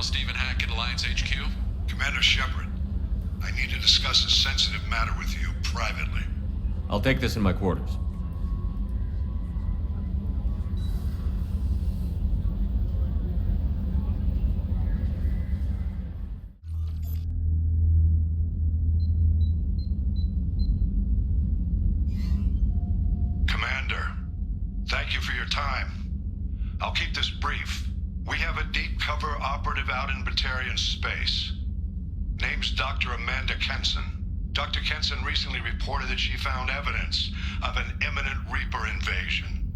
Colonel Stephen Hackett, Alliance HQ. Commander Shepard, I need to discuss a sensitive matter with you privately. I'll take this in my quarters. Commander, thank you for your time. I'll keep this brief. We have a deep cover operative out in Batarian space. Name's Dr. Amanda Kenson. Dr. Kenson recently reported that she found evidence of an imminent Reaper invasion.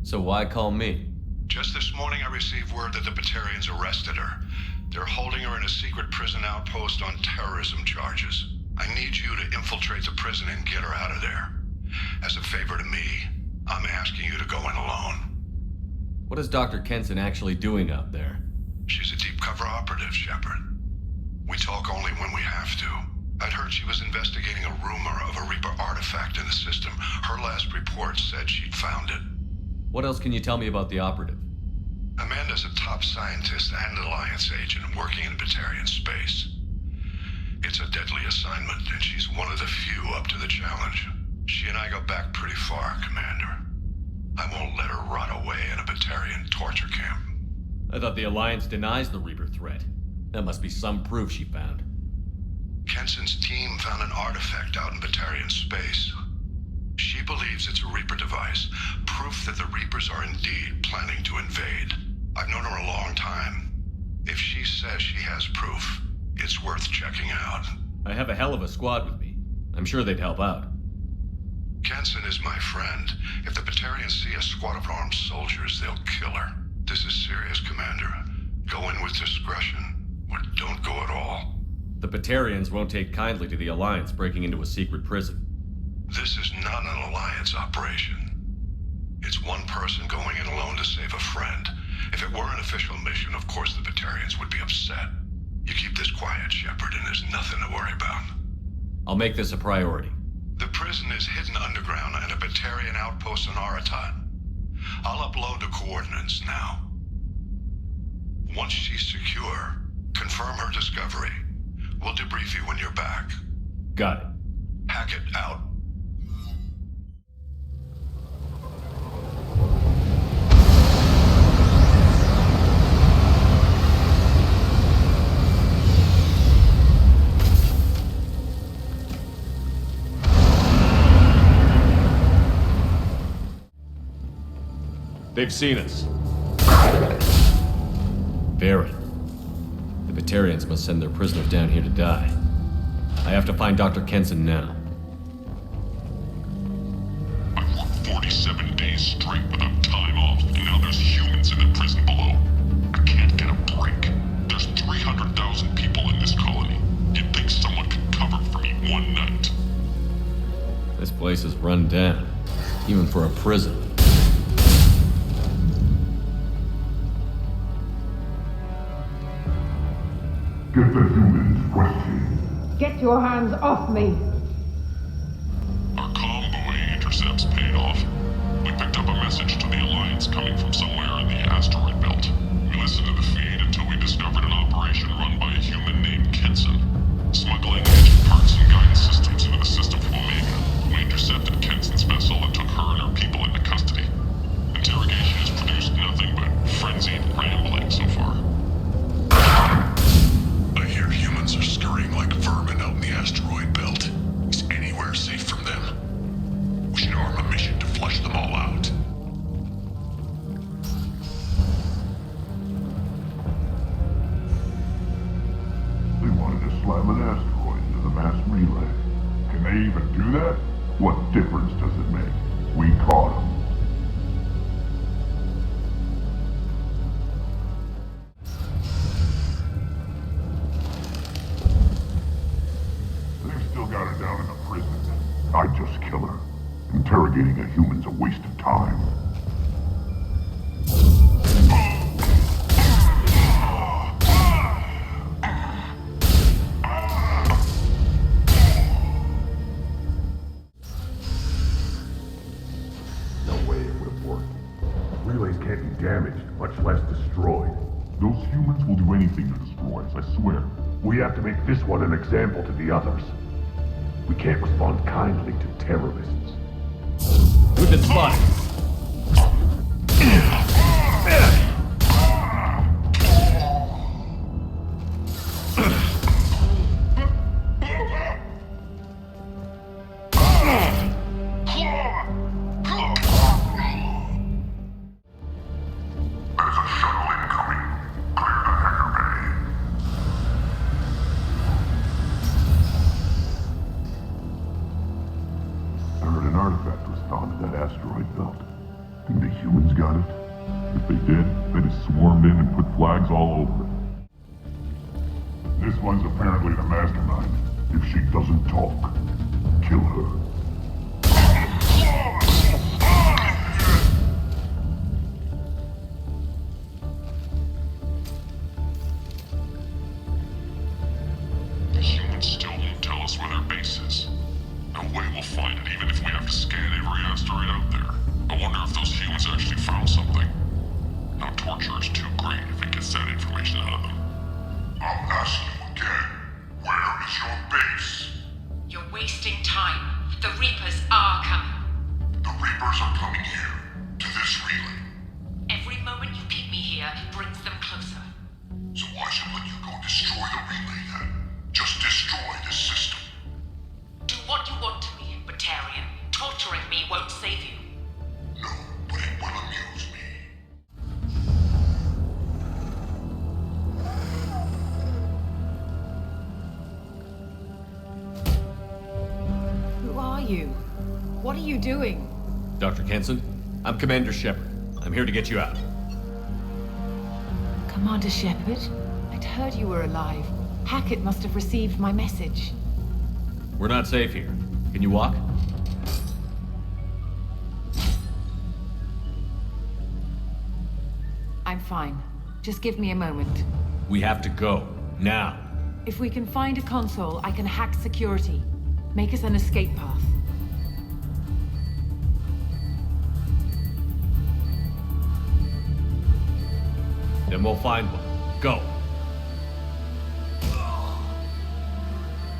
So why call me? Just this morning I received word that the Batarians arrested her. They're holding her in a secret prison outpost on terrorism charges. I need you to infiltrate the prison and get her out of there. As a favor to me, I'm asking you to go in alone. What is Dr. Kenson actually doing out there? She's a deep cover operative, Shepard. We talk only when we have to. I'd heard she was investigating a rumor of a Reaper artifact in the system. Her last report said she'd found it. What else can you tell me about the operative? Amanda's a top scientist and Alliance agent working in Batarian space. It's a deadly assignment, and she's one of the few up to the challenge. She and I go back pretty far, Commander. I won't let her rot away in a Batarian torture camp. I thought the Alliance denies the Reaper threat. That must be some proof she found. Kenson's team found an artifact out in Batarian space. She believes it's a Reaper device, proof that the Reapers are indeed planning to invade. I've known her a long time. If she says she has proof, it's worth checking out. I have a hell of a squad with me. I'm sure they'd help out. Kenson is my friend. If the Batarians see a squad of armed soldiers, they'll kill her. This is serious, Commander. Go in with discretion, or don't go at all. The Batarians won't take kindly to the Alliance breaking into a secret prison. This is not an Alliance operation. It's one person going in alone to save a friend. If it were an official mission, of course the Batarians would be upset. You keep this quiet, Shepard, and there's nothing to worry about. I'll make this a priority. The prison is hidden underground at a Batarian outpost in Aratat. I'll upload the coordinates now. Once she's secure, confirm her discovery. We'll debrief you when you're back. Got it. Hackett out. They've seen us. Very. The Batarians must send their prisoners down here to die. I have to find Dr. Kenson now. I've worked 47 days straight without time off, and now there's humans in the prison below. I can't get a break. There's 300,000 people in this colony. You'd think someone could cover for me one night. This place is run down, even for a prison. Get the humans questioning. Get your hands off me! Our convoy intercepts paid off. We picked up a message to the Alliance coming from somewhere in the asteroid belt. We listened to the feed until we discovered an operation run by a human named Kenson, smuggling engine parts and guidance systems into the system from Omega. We intercepted Kenson's vessel and took her and her people into custody. Interrogation has produced nothing but frenzied rambling so far. I hear humans are scurrying like vermin out in the asteroid belt. Is anywhere safe from them? We should arm a mission to flush them all out. They wanted to slam an asteroid into the mass relay. Can they even do that? What difference does it make? We caught them. They've still got her down in the prison. I'd just kill her. Interrogating a human's a waste of time. getting damaged, much less destroyed. Those humans will do anything to destroy us, I swear. We have to make this one an example to the others. We can't respond kindly to terrorists. We've been spotted. Flags all over it. This one's apparently the mastermind. If she doesn't talk, kill her. The humans still won't tell us where their base is. No way we'll find it, even if we have to scan every asteroid out there. I wonder if those humans actually found something. Now torture is too great if it gets that information out of them. I'll ask you again. Where is your base? You're wasting time. The Reapers are coming. The Reapers are coming here, to this relay. Every moment you keep me here brings them closer. So why should let you go destroy the relay then? Just destroy this system. Do what you want to me, Batarian. Torturing me won't save you. No, but it will amuse me. Who are you? What are you doing? Dr. Kenson, I'm Commander Shepard. I'm here to get you out. Commander Shepard? I'd heard you were alive. Hackett must have received my message. We're not safe here. Can you walk? I'm fine. Just give me a moment. We have to go. Now. If we can find a console, I can hack security. Make us an escape path. Then we'll find one. Go.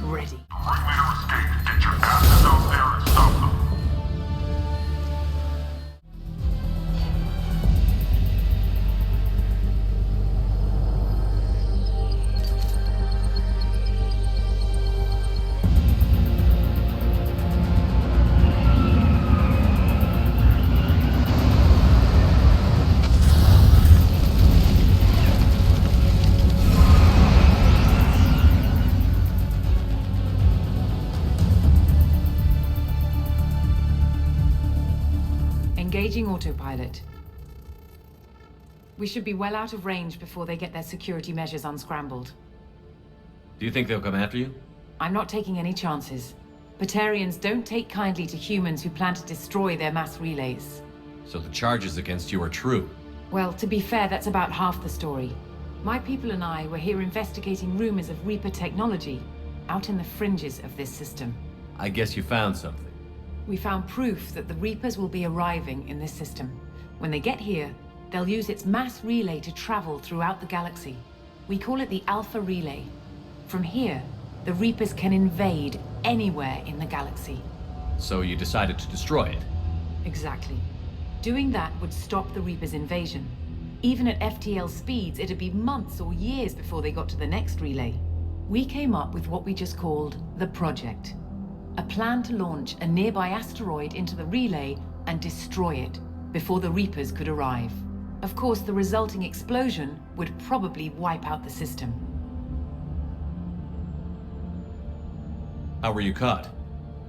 Ready. Ringleader escaped. Get your asses out there and stop them. Engaging autopilot. We should be well out of range before they get their security measures unscrambled. Do you think they'll come after you? I'm not taking any chances. Batarians don't take kindly to humans who plan to destroy their mass relays. So the charges against you are true. Well, to be fair, that's about half the story. My people and I were here investigating rumors of Reaper technology out in the fringes of this system. I guess you found something. We found proof that the Reapers will be arriving in this system. When they get here, they'll use its mass relay to travel throughout the galaxy. We call it the Alpha Relay. From here, the Reapers can invade anywhere in the galaxy. So you decided to destroy it? Exactly. Doing that would stop the Reapers' invasion. Even at FTL speeds, it'd be months or years before they got to the next relay. We came up with what we just called the Project. A plan to launch a nearby asteroid into the relay and destroy it before the Reapers could arrive. Of course, the resulting explosion would probably wipe out the system. How were you caught?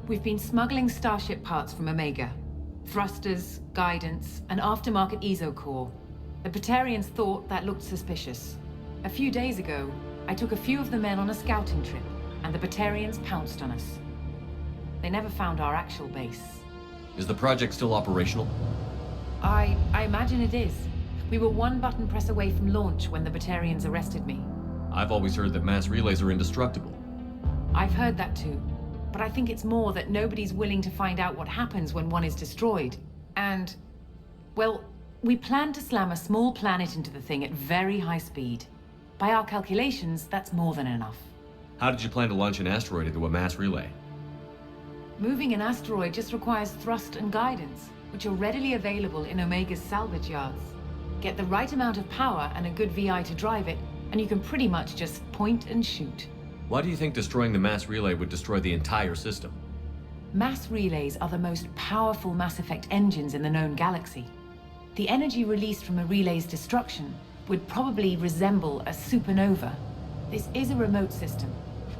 We've been smuggling Starship parts from Omega. Thrusters, guidance, and aftermarket ESO core. The Batarians thought that looked suspicious. A few days ago, I took a few of the men on a scouting trip, and the Batarians pounced on us. They never found our actual base. Is the project still operational? I imagine it is. We were one button press away from launch when the Batarians arrested me. I've always heard that mass relays are indestructible. I've heard that too. But I think it's more that nobody's willing to find out what happens when one is destroyed. And, well, We plan to slam a small planet into the thing at very high speed. By our calculations, that's more than enough. How did you plan to launch an asteroid into a mass relay? Moving an asteroid just requires thrust and guidance, which are readily available in Omega's salvage yards. Get the right amount of power and a good VI to drive it, and you can pretty much just point and shoot. Why do you think destroying the mass relay would destroy the entire system? Mass relays are the most powerful Mass Effect engines in the known galaxy. The energy released from a relay's destruction would probably resemble a supernova. This is a remote system,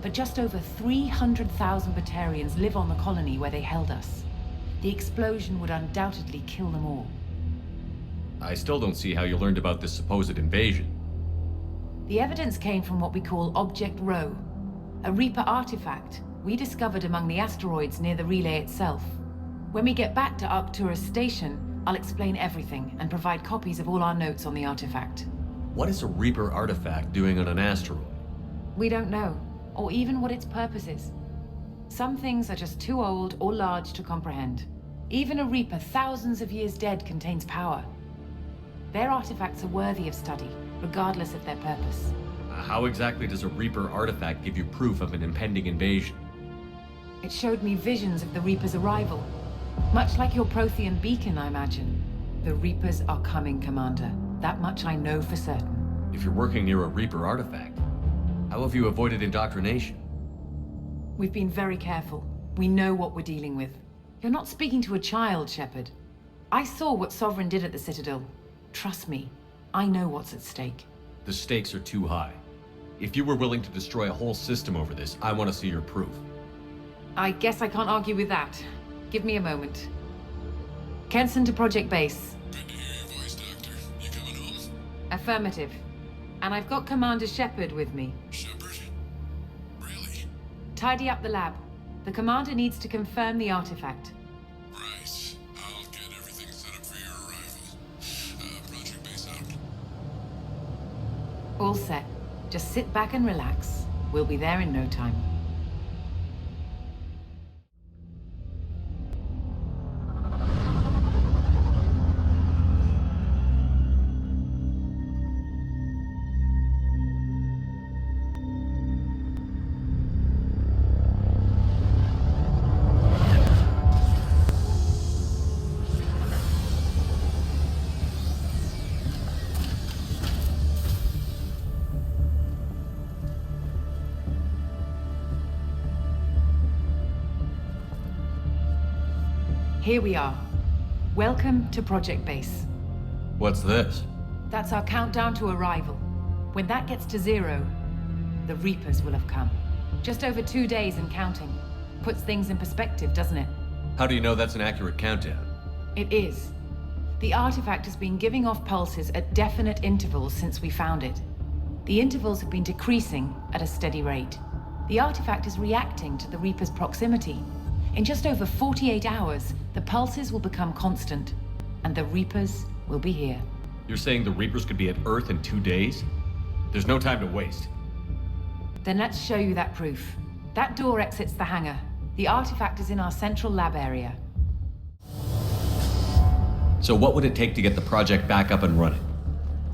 but just over 300,000 Batarians live on the colony where they held us. The explosion would undoubtedly kill them all. I still don't see how you learned about this supposed invasion. The evidence came from what we call Object Rho, a Reaper artifact we discovered among the asteroids near the relay itself. When we get back to Arcturus Station, I'll explain everything and provide copies of all our notes on the artifact. What is a Reaper artifact doing on an asteroid? We don't know, or even what its purpose is. Some things are just too old or large to comprehend. Even a Reaper thousands of years dead contains power. Their artifacts are worthy of study, regardless of their purpose. How exactly does a Reaper artifact give you proof of an impending invasion? It showed me visions of the Reaper's arrival. Much like your Prothean beacon, I imagine. The Reapers are coming, Commander. That much I know for certain. If you're working near a Reaper artifact, how have you avoided indoctrination? We've been very careful. We know what we're dealing with. You're not speaking to a child, Shepard. I saw what Sovereign did at the Citadel. Trust me, I know what's at stake. The stakes are too high. If you were willing to destroy a whole system over this, I want to see your proof. I guess I can't argue with that. Give me a moment. Kenson to Project Base. Good to hear your voice, Doctor. You coming home? Affirmative. And I've got Commander Shepard with me. Shepard? Really? Tidy up the lab. The Commander needs to confirm the artifact. Right. I'll get everything set up for your arrival. Project Base out. All set. Just sit back and relax. We'll be there in no time. Here we are. Welcome to Project Base. What's this? That's our countdown to arrival. When that gets to 0, the Reapers will have come. Just over 2 days and counting. Puts things in perspective, doesn't it? How do you know that's an accurate countdown? It is. The artifact has been giving off pulses at definite intervals since we found it. The intervals have been decreasing at a steady rate. The artifact is reacting to the Reaper's proximity. In just over 48 hours, the pulses will become constant, and the Reapers will be here. You're saying the Reapers could be at Earth in 2 days? There's no time to waste. Then let's show you that proof. That door exits the hangar. The artifact is in our central lab area. So what would it take to get the project back up and running?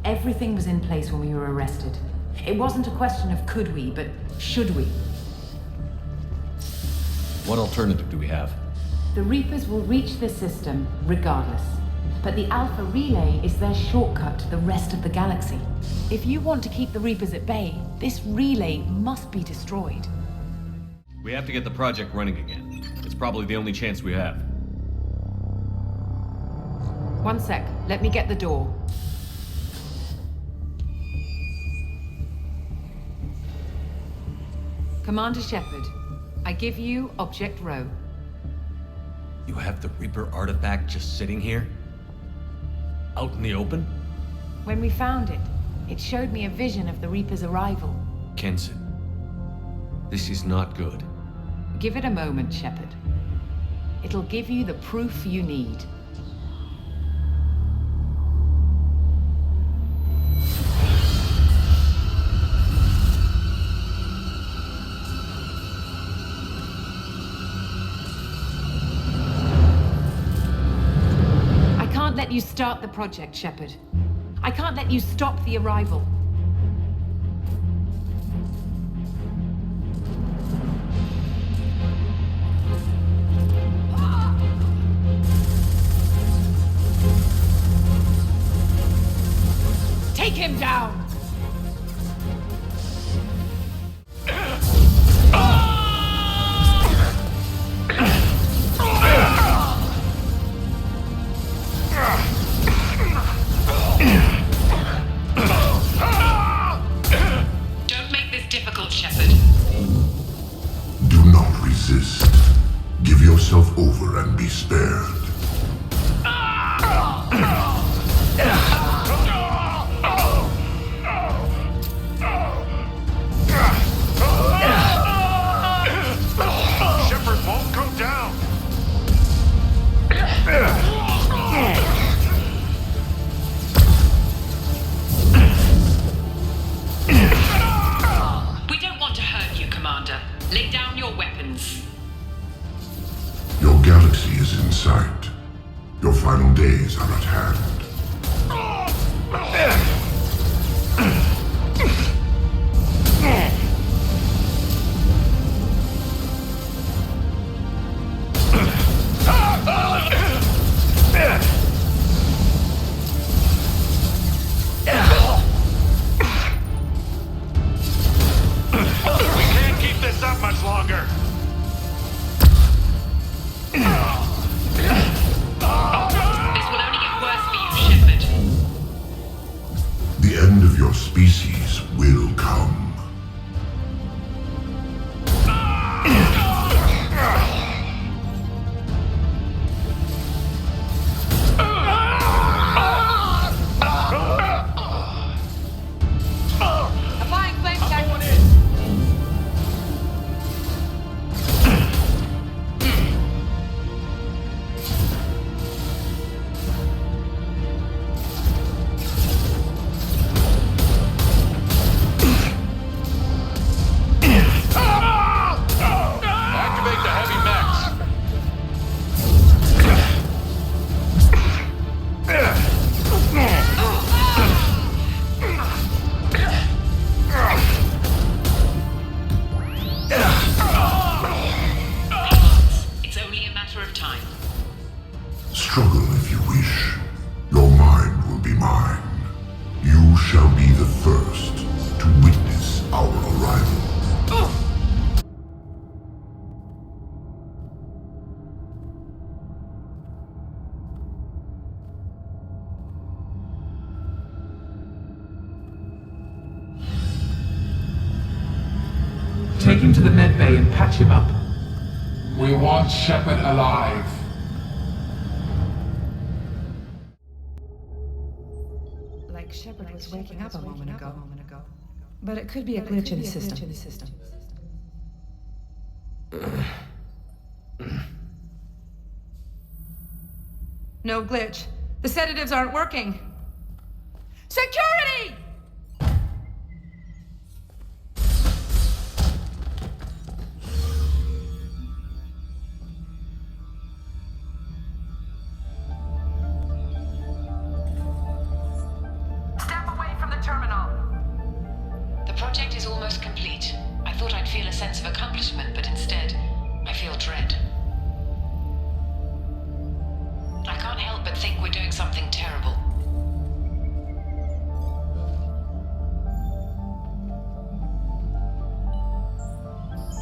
Everything was in place when we were arrested. It wasn't a question of could we, but should we. What alternative do we have? The Reapers will reach this system regardless. But the Alpha Relay is their shortcut to the rest of the galaxy. If you want to keep the Reapers at bay, this relay must be destroyed. We have to get the project running again. It's probably the only chance we have. One sec, let me get the door. Commander Shepard, I give you Object Rho. You have the Reaper artifact just sitting here? Out in the open? When we found it, it showed me a vision of the Reaper's arrival. Kenson, this is not good. Give it a moment, Shepard. It'll give you the proof you need. I can't let you Start the project, Shepard. I can't let you stop the arrival. Take him down! Don't make this difficult, Shepard. Do not resist. Give yourself over and be spared. Shepard won't go down! We don't want to hurt you, Commander. Lay down your weapons. Your galaxy is in sight. Your final days are at hand. We can't keep this up much longer! This will only get worse for you, Shepard. The end of your species will come. Applying flame tech. Activate the heavy mechs! It's only a matter of time. Struggle if you wish. Your mind will be mine. You shall be the first to witness our arrival. Take him to the med bay and patch him up. We want Shepard alive. Like Shepard was waking up a moment ago. But it could be a glitch in the system. No glitch. The sedatives aren't working. Security! Step away from the terminal. The project is almost complete. I thought I'd feel a sense of accomplishment, but instead, I feel dread. I can't help but think we're doing something terrible.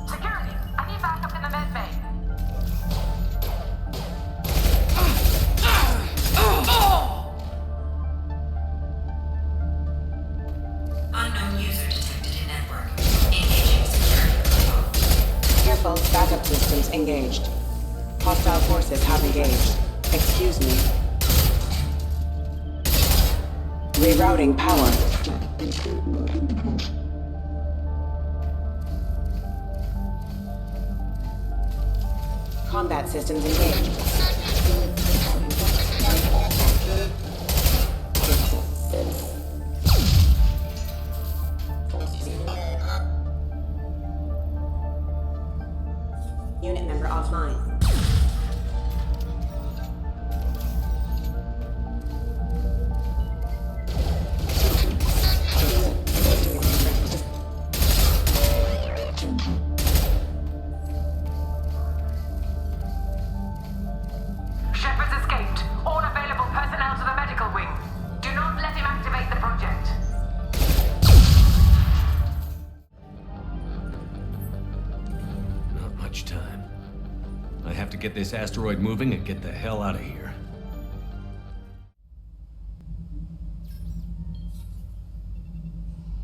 Security! I need backup in the med bay. Unknown user detected in network. Engaging security. Careful, backup systems engaged. Hostile forces have engaged. Excuse me. Rerouting power. Combat systems engaged. Unit member offline. get this asteroid moving and get the hell out of here.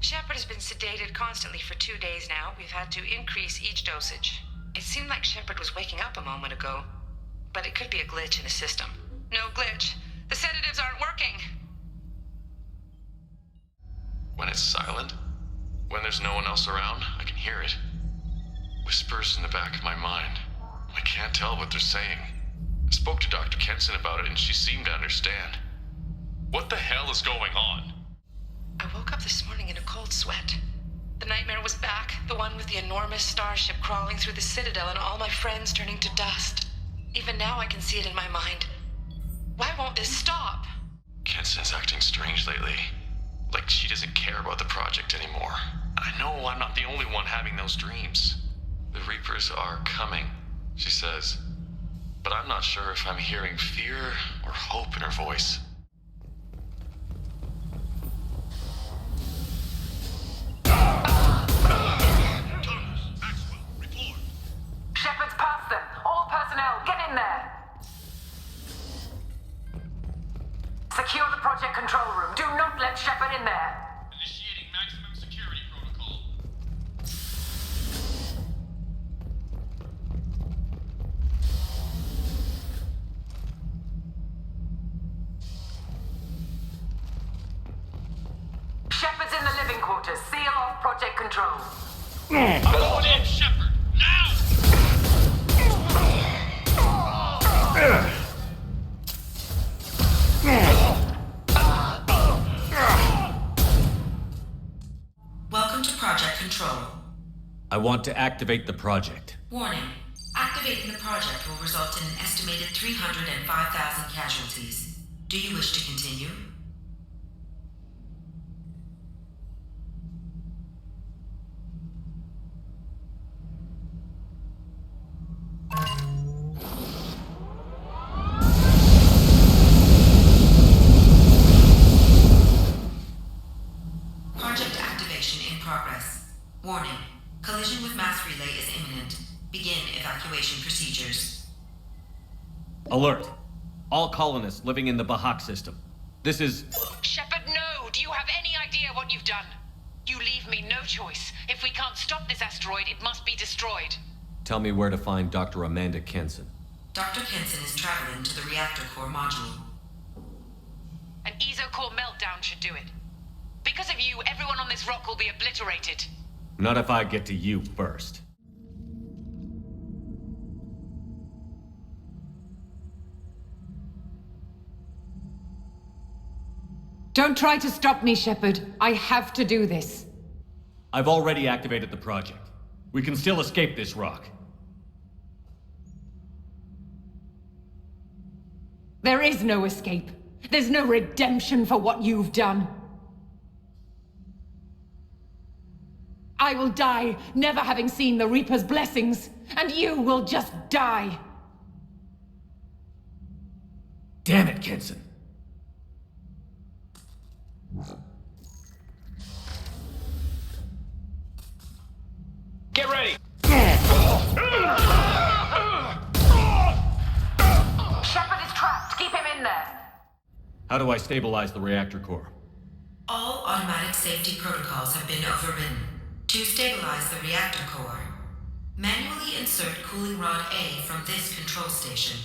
Shepard has been sedated constantly for 2 days now. We've had to increase each dosage. It seemed like Shepard was waking up a moment ago, but it could be a glitch in the system. No glitch. The sedatives aren't working. When it's silent, when there's no one else around, I can hear it. Whispers in the back of my mind. I can't tell what they're saying. I spoke to Dr. Kenson about it and she seemed to understand. What the hell is going on? I woke up this morning in a cold sweat. The nightmare was back, the one with the enormous starship crawling through the Citadel and all my friends turning to dust. Even now I can see it in my mind. Why won't this stop? Kenson's acting strange lately. Like she doesn't care about the project anymore. I know I'm not the only one having those dreams. The Reapers are coming, she says. But I'm not sure if I'm hearing fear or hope in her voice. Shepard's past them. All personnel, get in there. Secure the project control room. Do not let Shepard in there. Initiating maximum security protocol. Shepard's in the living quarters. Seal off project control. I'm going in, Shepard! Now! Welcome to Project Control. I want to activate the project. Warning. Activating the project will result in an estimated 305,000 casualties. Do you wish to continue? Project activation in progress. Warning. Collision with mass relay is imminent. Begin evacuation procedures. Alert! All colonists living in the Bahak system. This is... Shepard, no! Do you have any idea what you've done? You leave me no choice. If we can't stop this asteroid, it must be destroyed. Tell me where to find Dr. Amanda Kenson. Dr. Kenson is traveling to the reactor core module. An ESO-core meltdown should do it. Because of you, everyone on this rock will be obliterated. Not if I get to you first. Don't try to stop me, Shepard. I have to do this. I've already activated the project. We can still escape this rock. There is no escape. There's no redemption for what you've done. I will die, never having seen the Reaper's blessings, and you will just die. Damn it, Kenson. Get ready! Shepard is trapped. Keep him in there. How do I stabilize the reactor core? All automatic safety protocols have been overridden. To stabilize the reactor core, manually insert cooling rod A from this control station.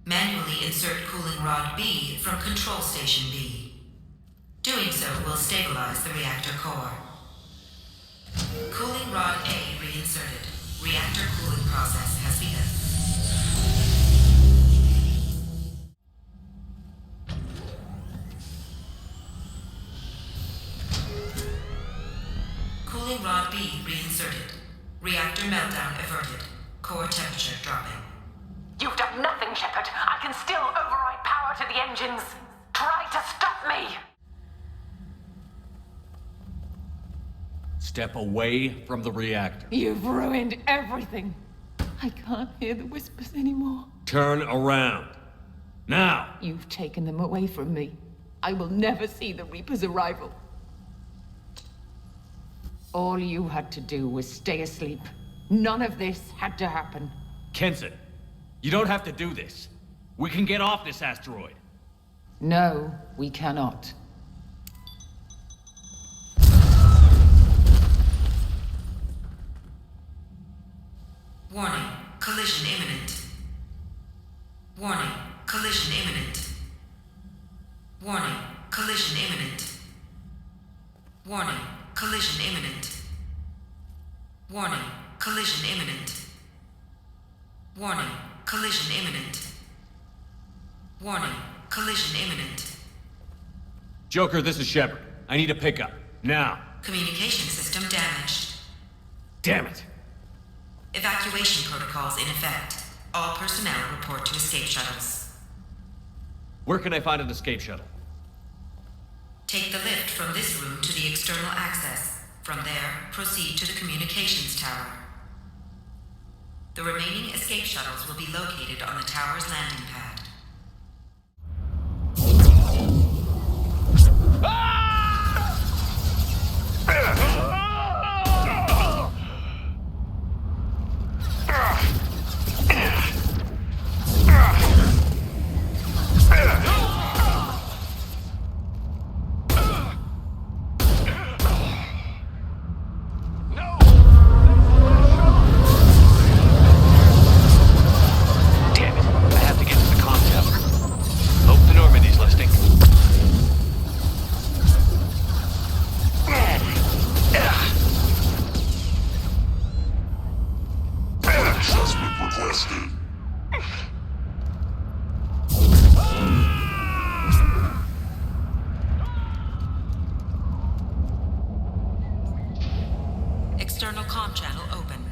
Manually insert cooling rod B from control station B. Doing so will stabilize the reactor core. Cooling rod A reinserted. Reactor cooling process has begun. Cooling rod B reinserted. Reactor meltdown averted. Core temperature dropping. You've done nothing, Shepard. I can still override power to the engines. Try to stop me. Step away from the reactor. You've ruined everything. I can't hear the whispers anymore. Turn around. Now! You've taken them away from me. I will never see the Reaper's arrival. All you had to do was stay asleep. None of this had to happen. Kenson, You don't have to do this. We can get off this asteroid. No, we cannot. Warning, collision imminent. Warning, collision imminent. Warning, collision imminent. Warning, collision imminent. Warning, collision imminent. Warning, collision imminent. Warning, collision imminent. Joker, this is Shepard. I need a pickup. Now. Communication system damaged. Damn it. Evacuation protocols in effect. All personnel report to escape shuttles. Where can I find an escape shuttle? Take the lift from this room to the external access. From there, proceed to the communications tower. The remaining escape shuttles will be located on the tower's landing pad. External comm channel open.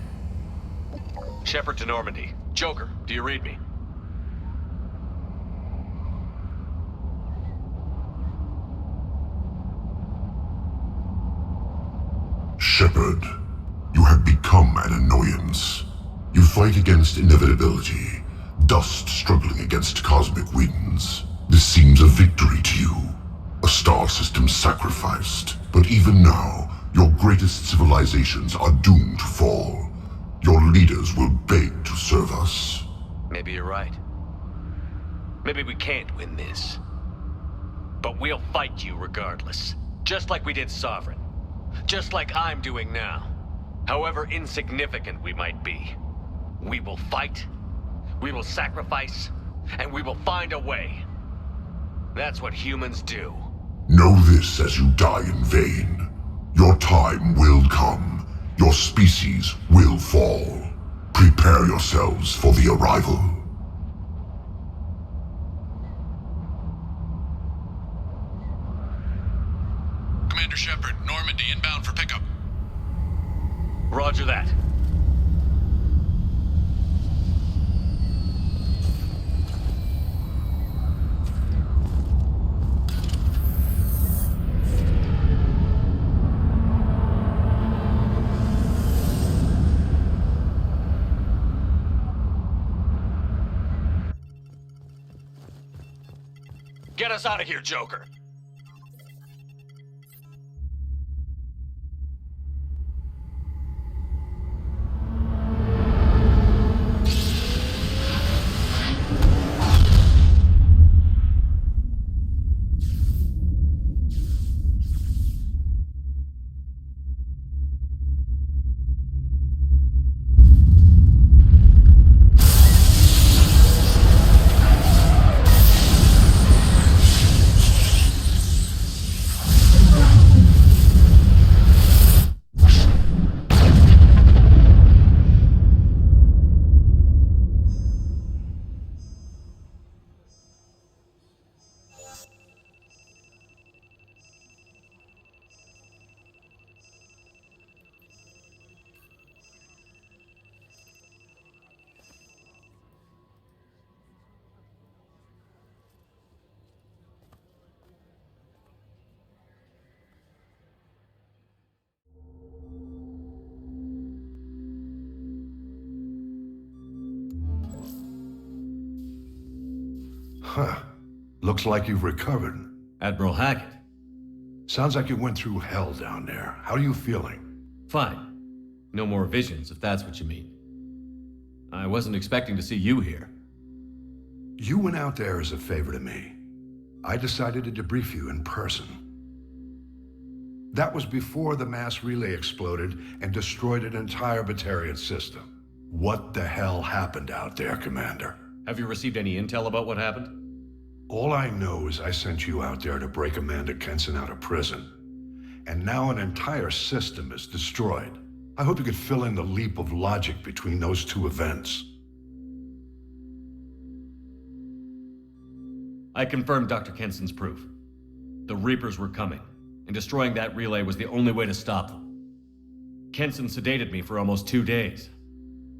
Shepard to Normandy. Joker, do you read me? Shepard, you have become an annoyance. You fight against inevitability, dust struggling against cosmic winds. This seems a victory to you. A star system sacrificed. But even now, your greatest civilizations are doomed to fall. Your leaders will beg to serve us. Maybe you're right. Maybe we can't win this. But we'll fight you regardless. Just like we did Sovereign. Just like I'm doing now. However insignificant we might be. We will fight, we will sacrifice, and we will find a way. That's what humans do. Know this as you die in vain. Your time will come. Your species will fall. Prepare yourselves for the arrival. Commander Shepard, Normandy inbound for pickup. Roger that. Get us out of here, Joker! Huh. Looks like you've recovered. Admiral Hackett. Sounds like you went through hell down there. How are you feeling? Fine. No more visions, if that's what you mean. I wasn't expecting to see you here. You went out there as a favor to me. I decided to debrief you in person. That was before the mass relay exploded and destroyed an entire Batarian system. What the hell happened out there, Commander? Have you received any intel about what happened? All I know is I sent you out there to break Amanda Kenson out of prison. And now an entire system is destroyed. I hope you could fill in the leap of logic between those two events. I confirmed Dr. Kenson's proof. The Reapers were coming, and destroying that relay was the only way to stop them. Kenson sedated me for almost 2 days.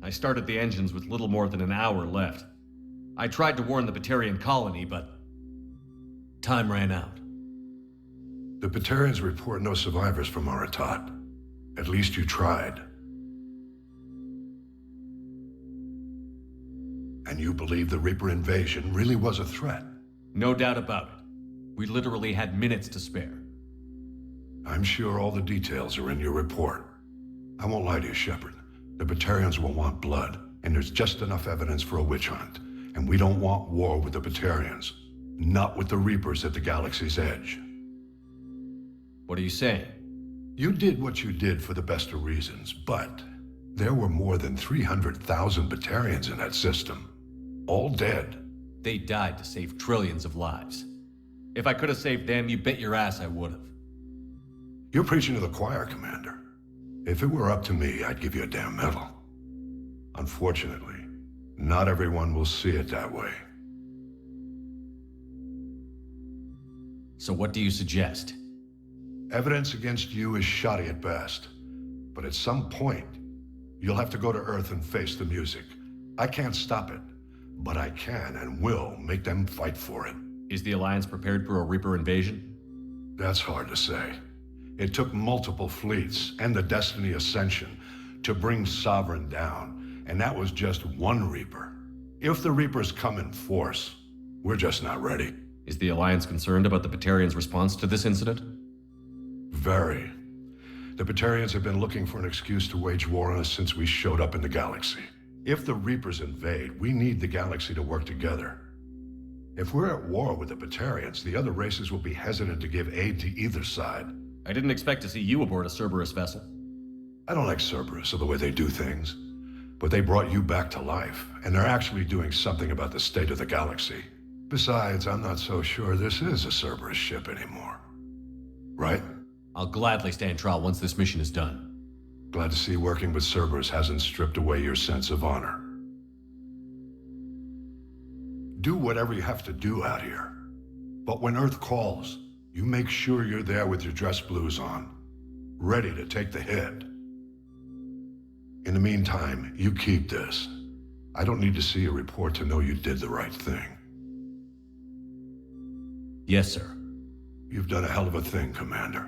I started the engines with little more than an hour left. I tried to warn the Batarian colony, but time ran out. The Batarians report no survivors from Aratat. At least you tried. And you believe the Reaper invasion really was a threat? No doubt about it. We literally had minutes to spare. I'm sure all the details are in your report. I won't lie to you, Shepard. The Batarians will want blood, and there's just enough evidence for a witch hunt. And we don't want war with the Batarians. Not with the Reapers at the galaxy's edge. What are you saying? You did what you did for the best of reasons, but there were more than 300,000 Batarians in that system. All dead. They died to save trillions of lives. If I could have saved them, you bet your ass I would have. You're preaching to the choir, Commander. If it were up to me, I'd give you a damn medal. Unfortunately, not everyone will see it that way. So what do you suggest? Evidence against you is shoddy at best. But at some point, you'll have to go to Earth and face the music. I can't stop it, but I can and will make them fight for it. Is the Alliance prepared for a Reaper invasion? That's hard to say. It took multiple fleets and the Destiny Ascension to bring Sovereign down, and that was just one Reaper. If the Reapers come in force, we're just not ready. Is the Alliance concerned about the Batarians' response to this incident? Very. The Batarians have been looking for an excuse to wage war on us since we showed up in the galaxy. If the Reapers invade, we need the galaxy to work together. If we're at war with the Batarians, the other races will be hesitant to give aid to either side. I didn't expect to see you aboard a Cerberus vessel. I don't like Cerberus or the way they do things, but they brought you back to life, and they're actually doing something about the state of the galaxy. Besides, I'm not so sure this is a Cerberus ship anymore. Right? I'll gladly stand trial once this mission is done. Glad to see working with Cerberus hasn't stripped away your sense of honor. Do whatever you have to do out here. But when Earth calls, you make sure you're there with your dress blues on, ready to take the hit. In the meantime, you keep this. I don't need to see a report to know you did the right thing. Yes, sir. You've done a hell of a thing, Commander.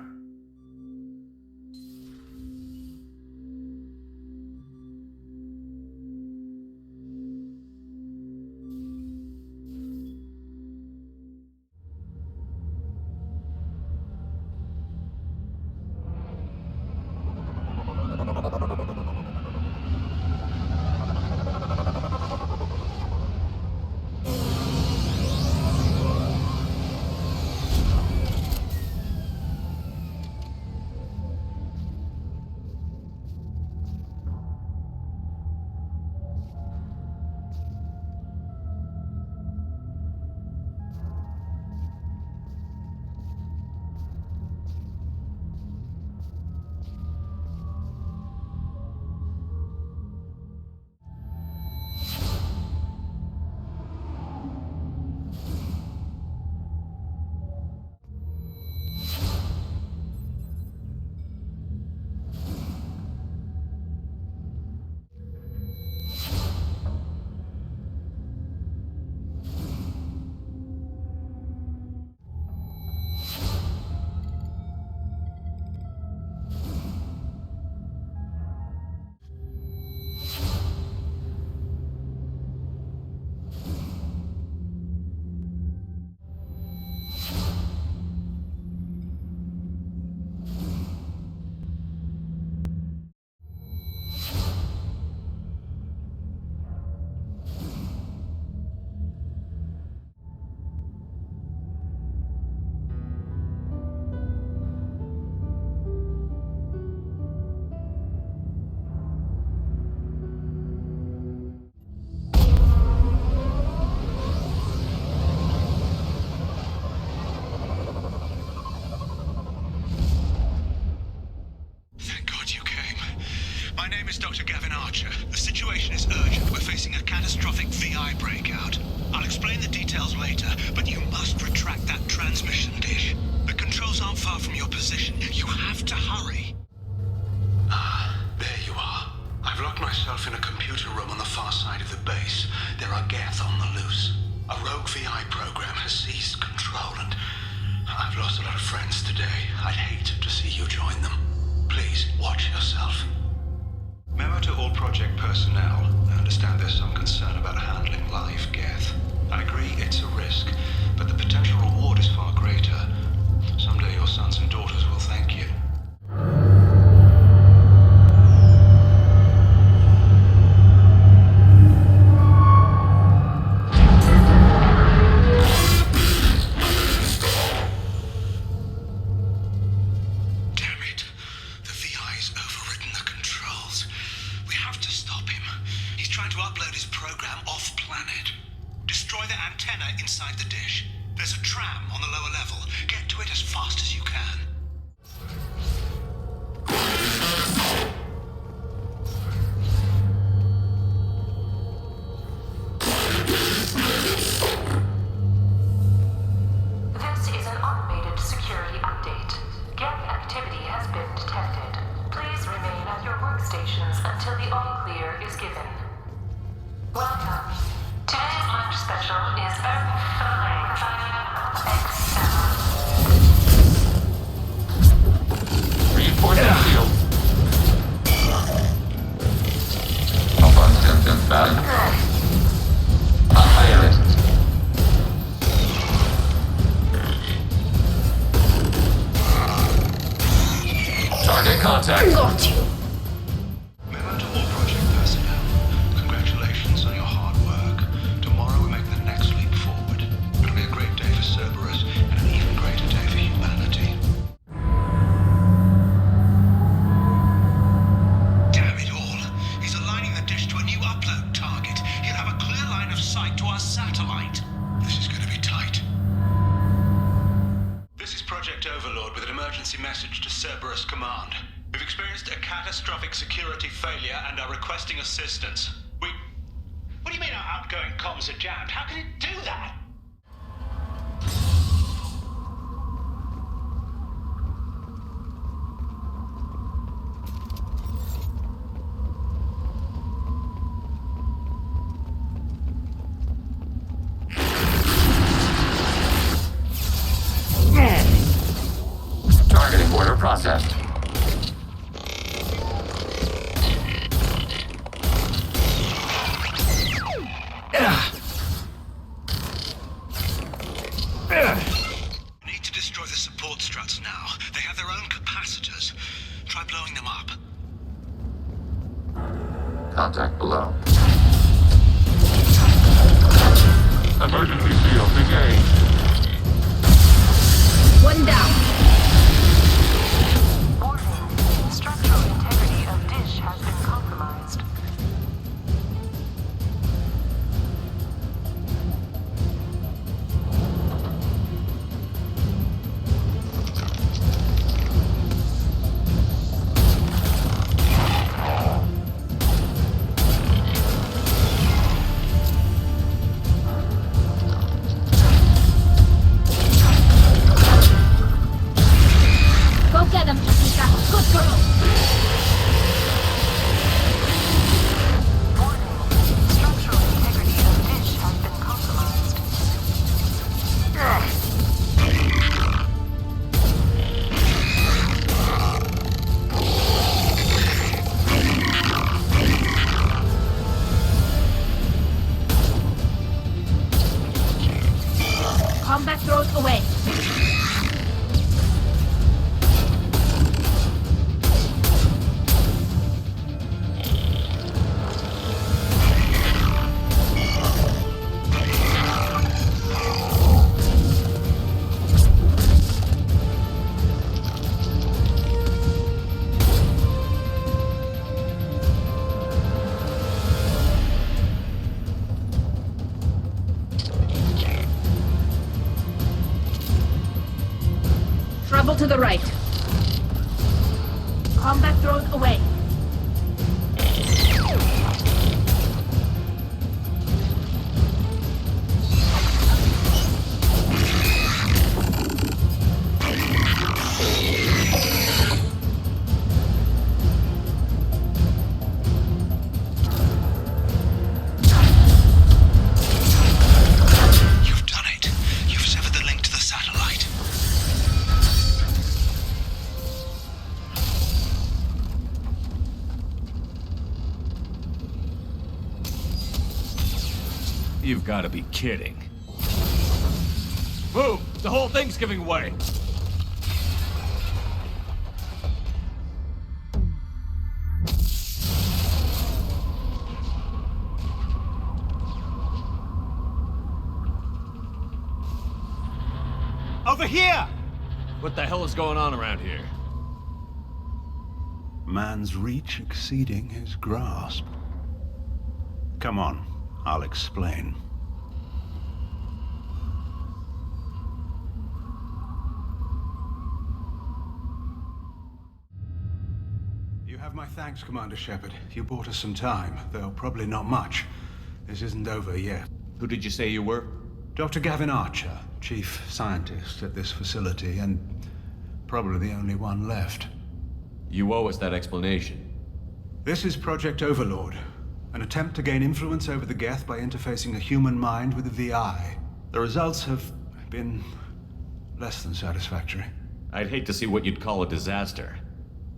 name is Dr. Gavin Archer. The situation is urgent. We're facing a catastrophic VI breakout. I'll explain the details later, but you must retract that transmission dish. The controls aren't far from your position. You have to hurry. There you are. I've locked myself in a computer room on the far side of the base. There are Geth on the loose. A rogue VI program has seized control, and I've lost a lot of friends today. I'd hate to see you join them. Please, watch yourself. Memo to all project personnel. I understand there's some concern about handling live Geth. I agree it's a risk, but the potential reward is far greater. Someday your sons and daughters will thank you. Contact. Got you. Memo to all project personnel. Congratulations on your hard work. Tomorrow we make the next leap forward. It'll be a great day for Cerberus and an even greater day for humanity. Damn it all. He's aligning the dish to a new upload target. He'll have a clear line of sight to our satellite. This is going to be tight. This is Project Overlord with an emergency message to Cerberus Command. We've experienced a catastrophic security failure and are requesting assistance. What do you mean our outgoing comms are jammed? How can it do that? Targeting order processed. Need to destroy the support struts now. They have their own capacitors. Try blowing them up. Contact below. Emergency field engaged. One down. Warning. Structural integrity of dish has been compromised. Go get him, Jessica. Good girl. Warning. Structural integrity of dish has been compromised. Combat drones away. Trouble to the right. Combat drone away. You've got to be kidding. Move! The whole thing's giving way! Over here! What the hell is going on around here? Man's reach exceeding his grasp. Come on, I'll explain. You have my thanks, Commander Shepard. You bought us some time, though probably not much. This isn't over yet. Who did you say you were? Dr. Gavin Archer, chief scientist at this facility, and probably the only one left. You owe us that explanation. This is Project Overlord, an attempt to gain influence over the Geth by interfacing a human mind with a VI. The results have been less than satisfactory. I'd hate to see what you'd call a disaster.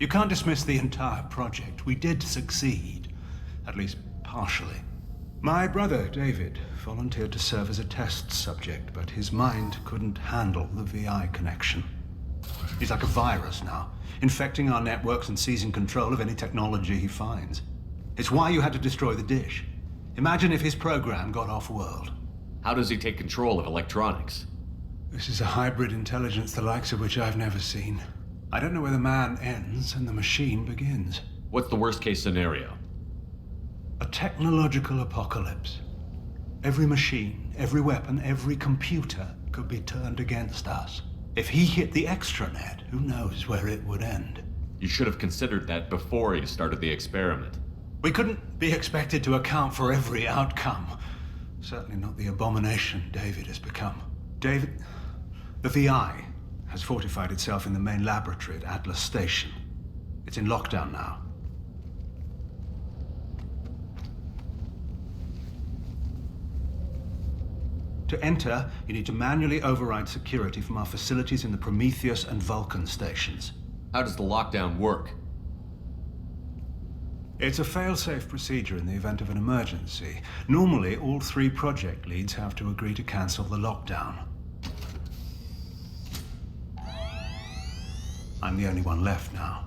You can't dismiss the entire project. We did succeed, at least partially. My brother, David, volunteered to serve as a test subject, but his mind couldn't handle the VI connection. He's like a virus now, infecting our networks and seizing control of any technology he finds. It's why you had to destroy the dish. Imagine if his program got off-world. How does he take control of electronics? This is a hybrid intelligence the likes of which I've never seen. I don't know where the man ends and the machine begins. What's the worst-case scenario? A technological apocalypse. Every machine, every weapon, every computer could be turned against us. If he hit the extranet, who knows where it would end? You should have considered that before you started the experiment. We couldn't be expected to account for every outcome. Certainly not the abomination David has become. David, the VI has fortified itself in the main laboratory at Atlas Station. It's in lockdown now. To enter, you need to manually override security from our facilities in the Prometheus and Vulcan stations. How does the lockdown work? It's a fail-safe procedure in the event of an emergency. Normally, all 3 project leads have to agree to cancel the lockdown. I'm the only one left now.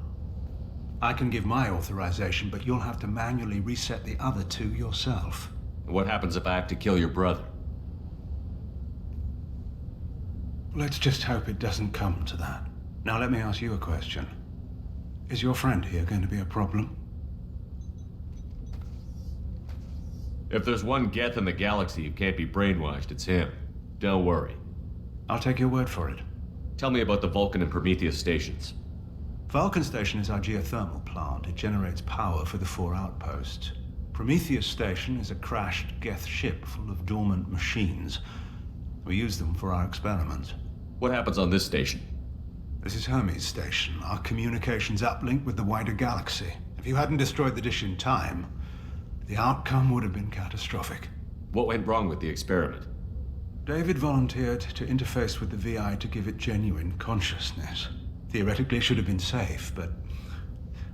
I can give my authorization, but you'll have to manually reset the other 2 yourself. What happens if I have to kill your brother? Let's just hope it doesn't come to that. Now let me ask you a question. Is your friend here going to be a problem? If there's one Geth in the galaxy who can't be brainwashed, it's him. Don't worry. I'll take your word for it. Tell me about the Vulcan and Prometheus stations. Vulcan Station is our geothermal plant. It generates power for the 4 outposts. Prometheus Station is a crashed Geth ship full of dormant machines. We use them for our experiments. What happens on this station? This is Hermes Station, our communications uplink with the wider galaxy. If you hadn't destroyed the dish in time, the outcome would have been catastrophic. What went wrong with the experiment? David volunteered to interface with the VI to give it genuine consciousness. Theoretically, it should have been safe, but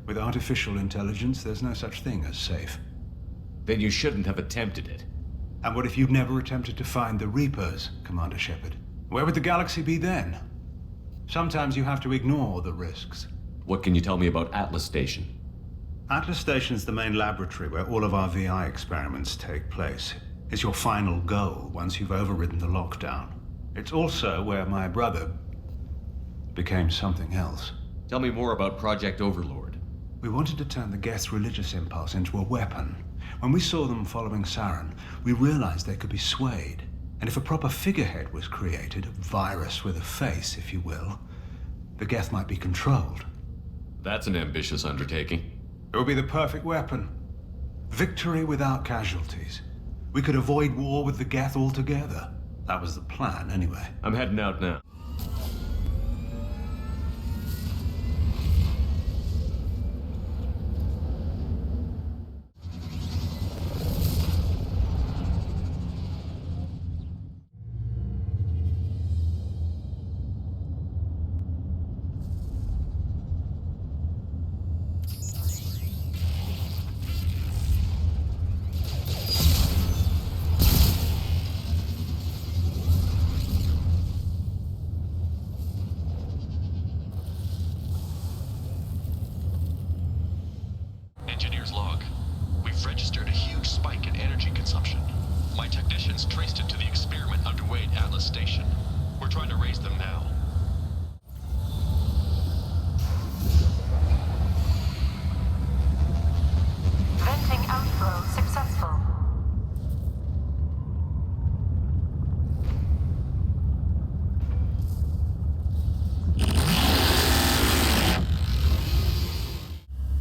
with artificial intelligence, there's no such thing as safe. Then you shouldn't have attempted it. And what if you'd never attempted to find the Reapers, Commander Shepard? Where would the galaxy be then? Sometimes you have to ignore the risks. What can you tell me about Atlas Station? Atlas Station's the main laboratory where all of our VI experiments take place. It's your final goal once you've overridden the lockdown. It's also where my brother became something else. Tell me more about Project Overlord. We wanted to turn the Geth's religious impulse into a weapon. When we saw them following Saren, we realized they could be swayed. And if a proper figurehead was created, a virus with a face, if you will, the Geth might be controlled. That's an ambitious undertaking. It would be the perfect weapon. Victory without casualties. We could avoid war with the Geth altogether. That was the plan, anyway. I'm heading out now. registered a huge spike in energy consumption. My technicians traced it to the experiment underway at Atlas Station. We're trying to raise them now. Venting outflow successful.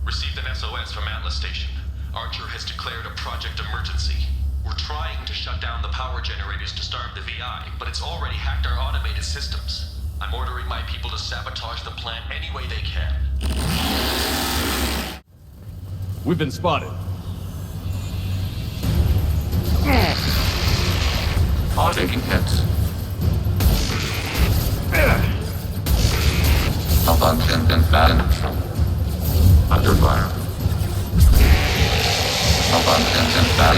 Received an SOS from Atlas Station. Archer has declared a project emergency. We're trying to shut down the power generators to starve the VI, but it's already hacked our automated systems. I'm ordering my people to sabotage the plant any way they can. We've been spotted. All taking hits. Malfunction in fan. Under fire. Malfunction in fan.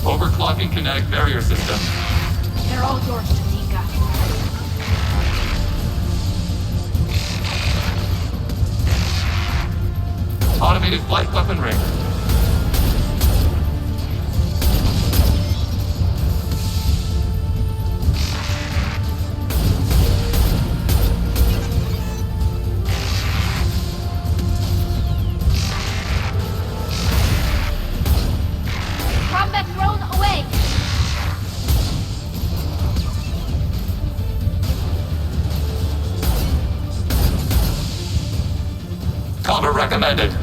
Overclocking kinetic barrier system. They're all yours, Tanika. Automated flight weaponry. Combat drone away! Cover recommended.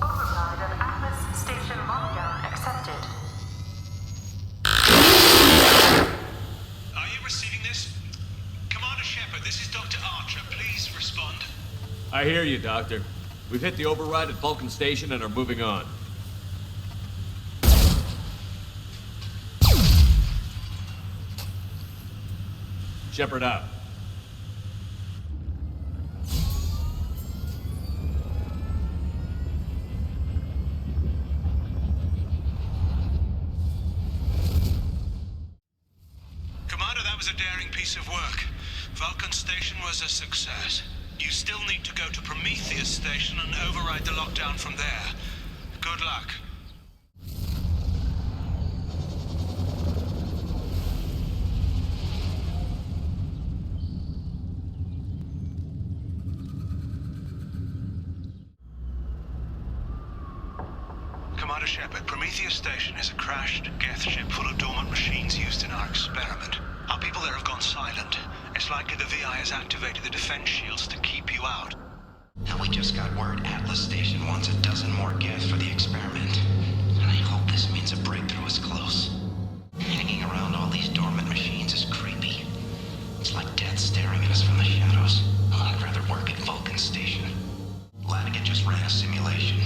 Override of Atlas Station lockdown accepted. Are you receiving this? Commander Shepard, this is Dr. Archer. Please respond. I hear you, Doctor. We've hit the override at Vulcan Station and are moving on. Shepard out. Commander, that was a daring piece of work. Vulcan Station was a success. You still need to go to Prometheus Station and override the lockdown from there. Good luck. Commander Shepard, Prometheus Station is a crashed Geth ship full of dormant machines used in our experiment. Our people there have gone silent. It's likely the VI has activated the defense shields to keep you out. And we just got word Atlas Station wants a dozen more Geth for the experiment. And I hope this means a breakthrough is close. Hanging around all these dormant machines is creepy. It's like death staring at us from the shadows. I'd rather work at Vulcan Station. Lanigan just ran a simulation.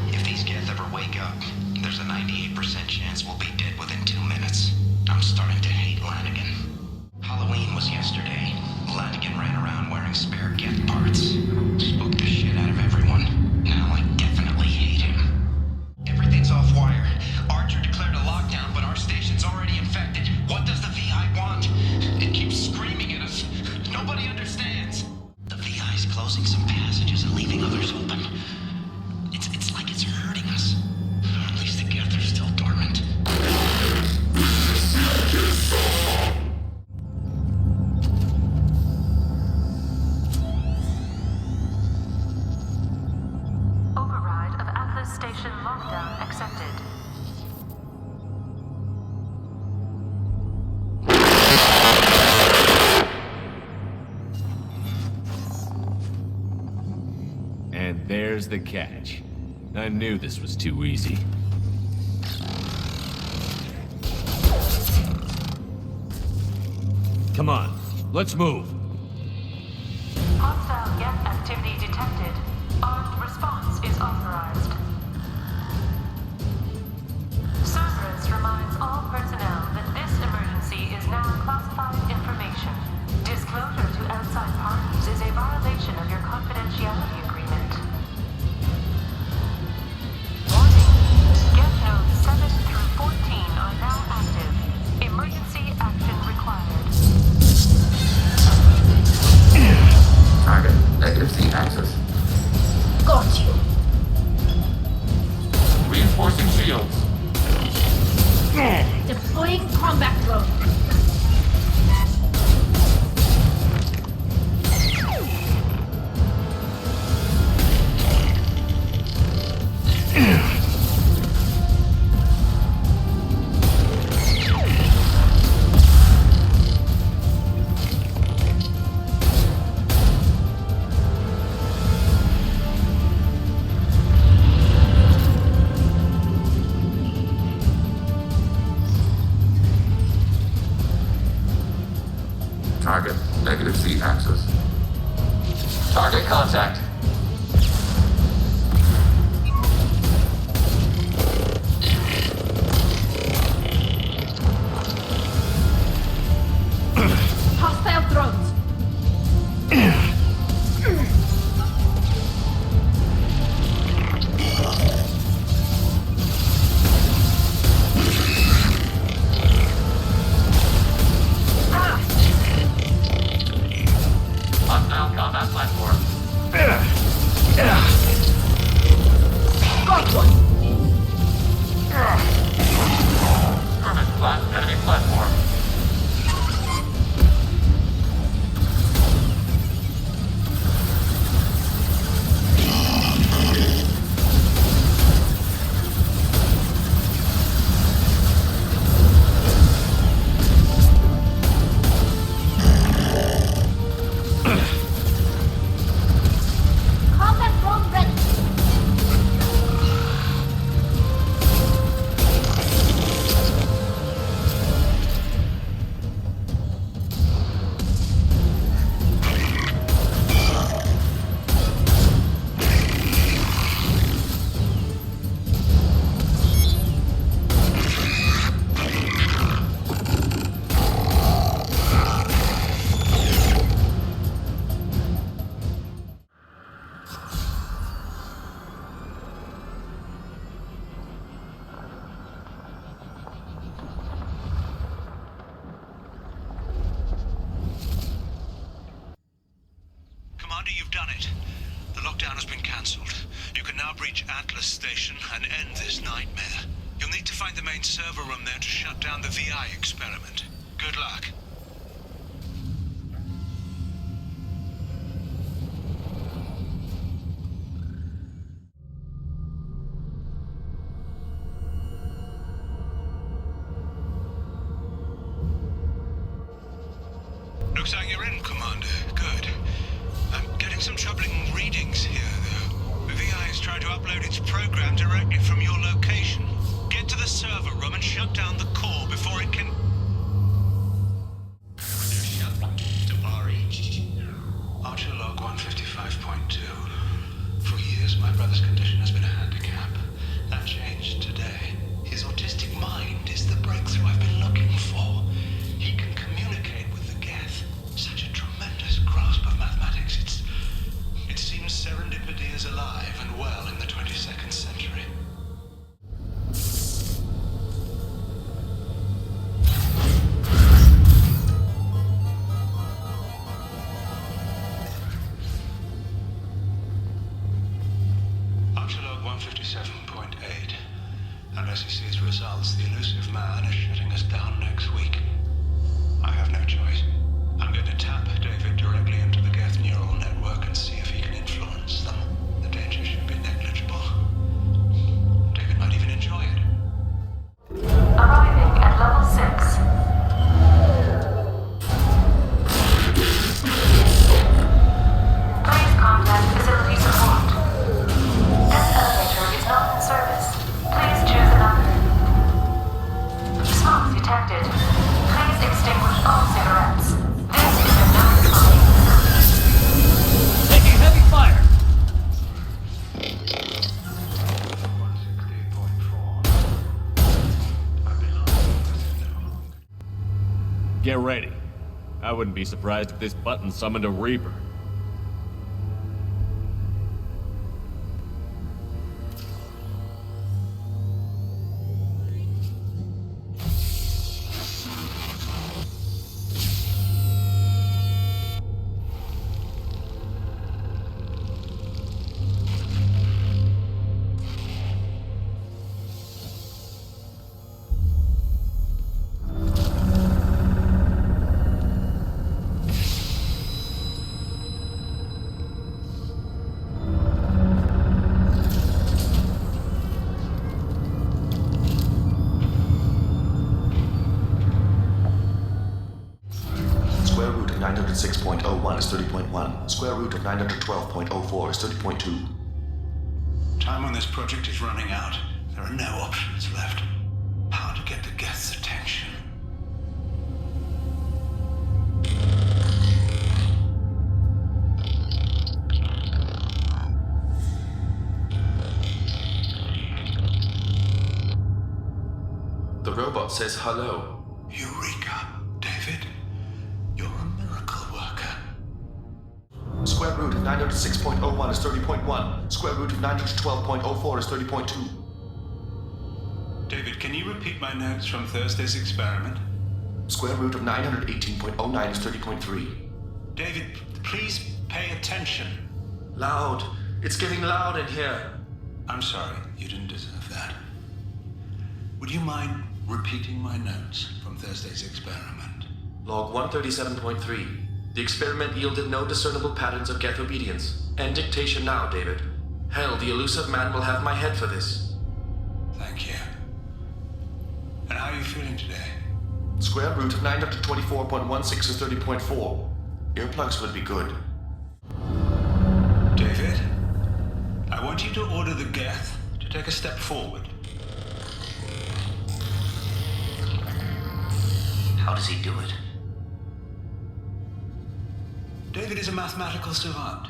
If these Geth ever wake up, there's a 98% chance we'll be dead within 2 minutes. I'm starting to hate Lanigan. Halloween was yesterday. Lanigan ran around wearing spare Geth parts. Spooked the shit out of everyone. Now I definitely hate him. Everything's off wire. Archer declared a lockdown There's the catch. I knew this was too easy. Come on, let's move. Hostile Geth activity detected. Armed response is authorized. Cerberus reminds all personnel that this emergency is now classified information. Disclosure to outside parties is a violation of your confidentiality agreement. Warning. Geth nodes 7 through 14 are now active. Emergency action required. Target, negative Z axis. Got you. Reinforcing shields. Deploying combat drone. Target, negative Z axis. Target contact. Hostile drones. Hostile combat platform. Got one. Permit class enemy platform. Combat drone ready. Commander, you've done it. The lockdown has been cancelled. You can now breach Atlas Station and end this nightmare. You'll need to find the main server room there to shut down the VI experiment. Good luck. Looks like you're in, Commander. Good. I'm getting some troubling readings here, though. The VI is trying to upload its program directly from your location. Get to the server room and shut down the core before it can... Archer log 155.2. For years, my brother's condition has been a handicap. That changed today. His autistic mind is the breakthrough I've been looking for. He can communicate with the Geth. Such a tremendous grasp of mathematics. It seems serendipity is alive and well in the 22nd century. detected. Please extinguish all cigarettes. This is a non-smoking zone. Taking heavy fire! Get ready. I wouldn't be surprised if this button summoned a Reaper. Square root of 906.01 is 30.1. Square root of 912.04 is 30.2. Time on this project is running out. There are no options left. How to get the Geth's attention? The robot says hello. Eureka, David. You're a miracle worker. Square root of 906.01 is 30.1. Square root of 912.04 is 30.2. David, can you repeat my notes from Thursday's experiment? Square root of 918.09 is 30.3. David, please pay attention. Loud. It's getting loud in here. I'm sorry, you didn't deserve that. Would you mind repeating my notes from Thursday's experiment? Log 137.3. The experiment yielded no discernible patterns of Geth obedience. End dictation now, David. Hell, the elusive man will have my head for this. Thank you. And how are you feeling today? Square root of 924.16 is 30.4. Earplugs would be good. David, I want you to order the Geth to take a step forward. How does he do it? David is a mathematical savant.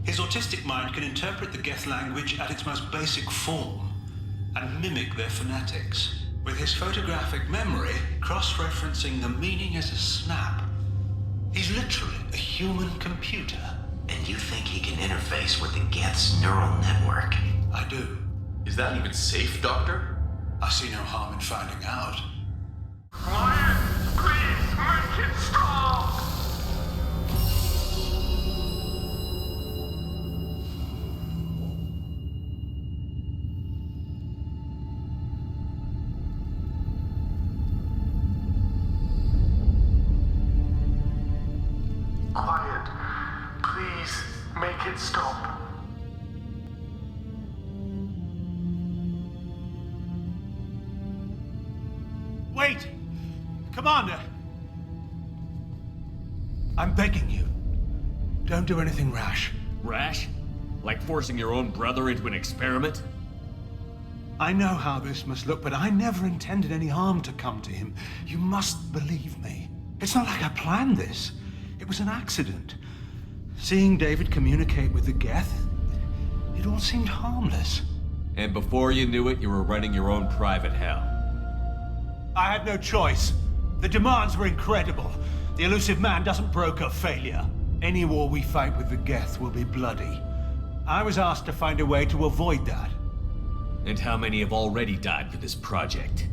His autistic mind can interpret the Geth language at its most basic form and mimic their phonetics. With his photographic memory, cross-referencing the meaning as a snap. He's literally a human computer. And you think he can interface with the Geth's neural network? I do. Is that even safe, Doctor? I see no harm in finding out. Quiet! Please, make it stop! Quiet. Please, make it stop. Wait! Commander! I'm begging you. Don't do anything rash. Rash? Like forcing your own brother into an experiment? I know how this must look, but I never intended any harm to come to him. You must believe me. It's not like I planned this. It was an accident. Seeing David communicate with the Geth, it all seemed harmless. And before you knew it, you were running your own private hell. I had no choice. The demands were incredible. The elusive man doesn't broker failure. Any war we fight with the Geth will be bloody. I was asked to find a way to avoid that. And how many have already died for this project?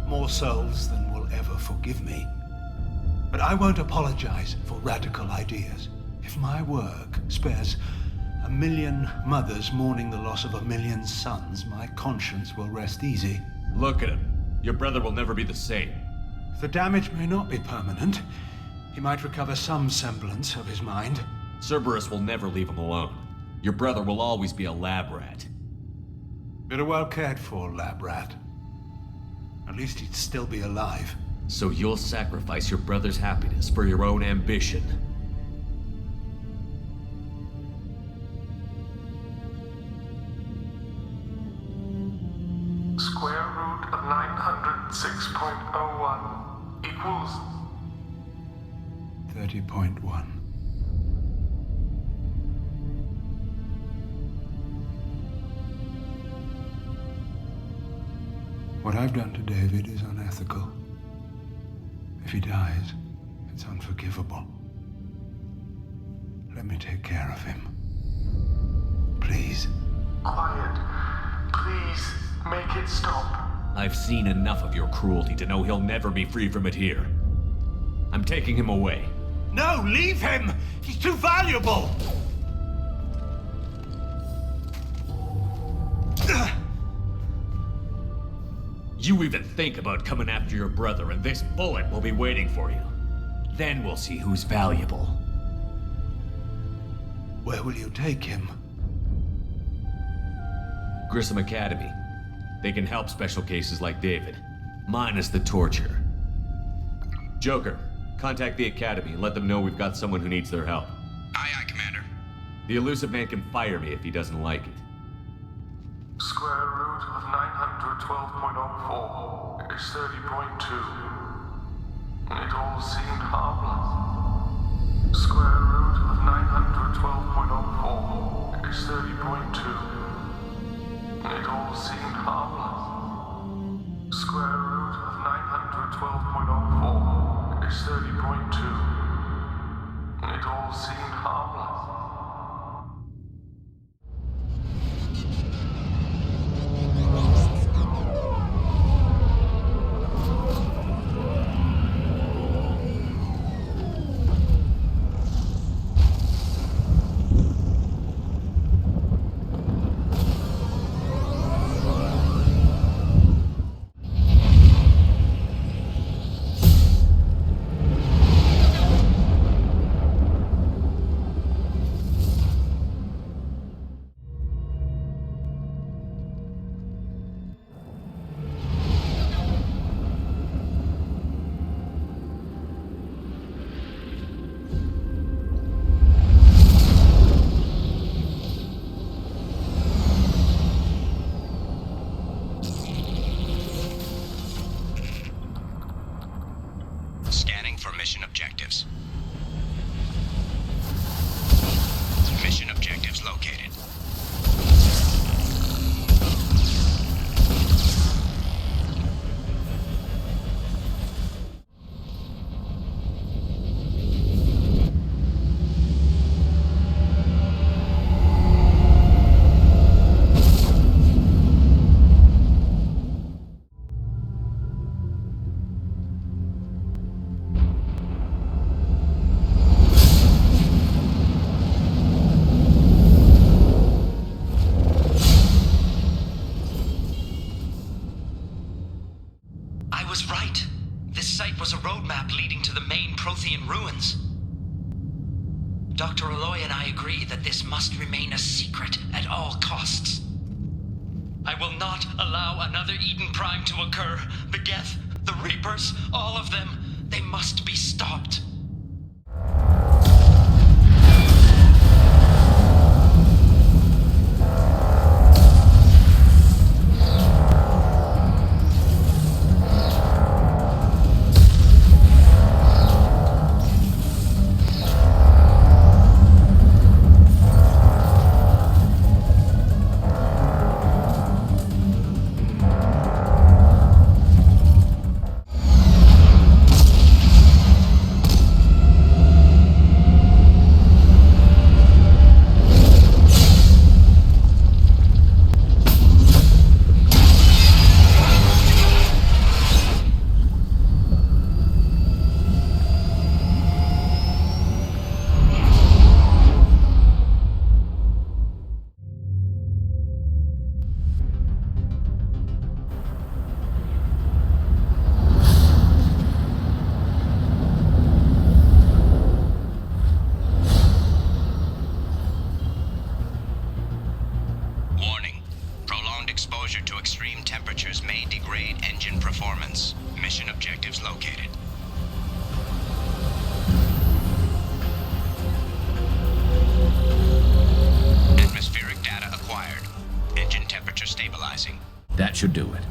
More souls than will ever forgive me. But I won't apologize for radical ideas. If my work spares 1 million mothers mourning the loss of 1 million sons, my conscience will rest easy. Look at him. Your brother will never be the same. The damage may not be permanent. He might recover some semblance of his mind. Cerberus will never leave him alone. Your brother will always be a lab rat. But a well cared for lab rat. At least he'd still be alive. So you'll sacrifice your brother's happiness for your own ambition. Square root of 906.01 30.01 equals 30.1. What I've done to David is unethical. If he dies, it's unforgivable. Let me take care of him. Please. quiet. Please, make it stop. I've seen enough of your cruelty to know he'll never be free from it here. I'm taking him away. No, leave him! He's too valuable! You even think about coming after your brother, and this bullet will be waiting for you. Then we'll see who's valuable. Where will you take him? Grissom Academy. They can help special cases like David, minus the torture. Joker, contact the Academy and let them know we've got someone who needs their help. Aye, aye, Commander. The elusive man can fire me if he doesn't like it. Square root of 912.04 is 30.2. It all seemed harmless. Square root of 912.04 is 30.2. It all seemed harmless. Square root of 912.04 is 30.2. It all seemed harmless. Scanning for mission objectives. Mission objectives located. I was right. This site was a roadmap leading to the main Prothean ruins. Dr. Aloy and I agree that this must remain a secret at all costs. I will not allow another Eden Prime to occur. The Geth, the Reapers, all of them, they must be stopped. Warning. Prolonged exposure to extreme temperatures may degrade engine performance. Mission objectives located. Atmospheric data acquired. Engine temperature stabilizing. That should do it.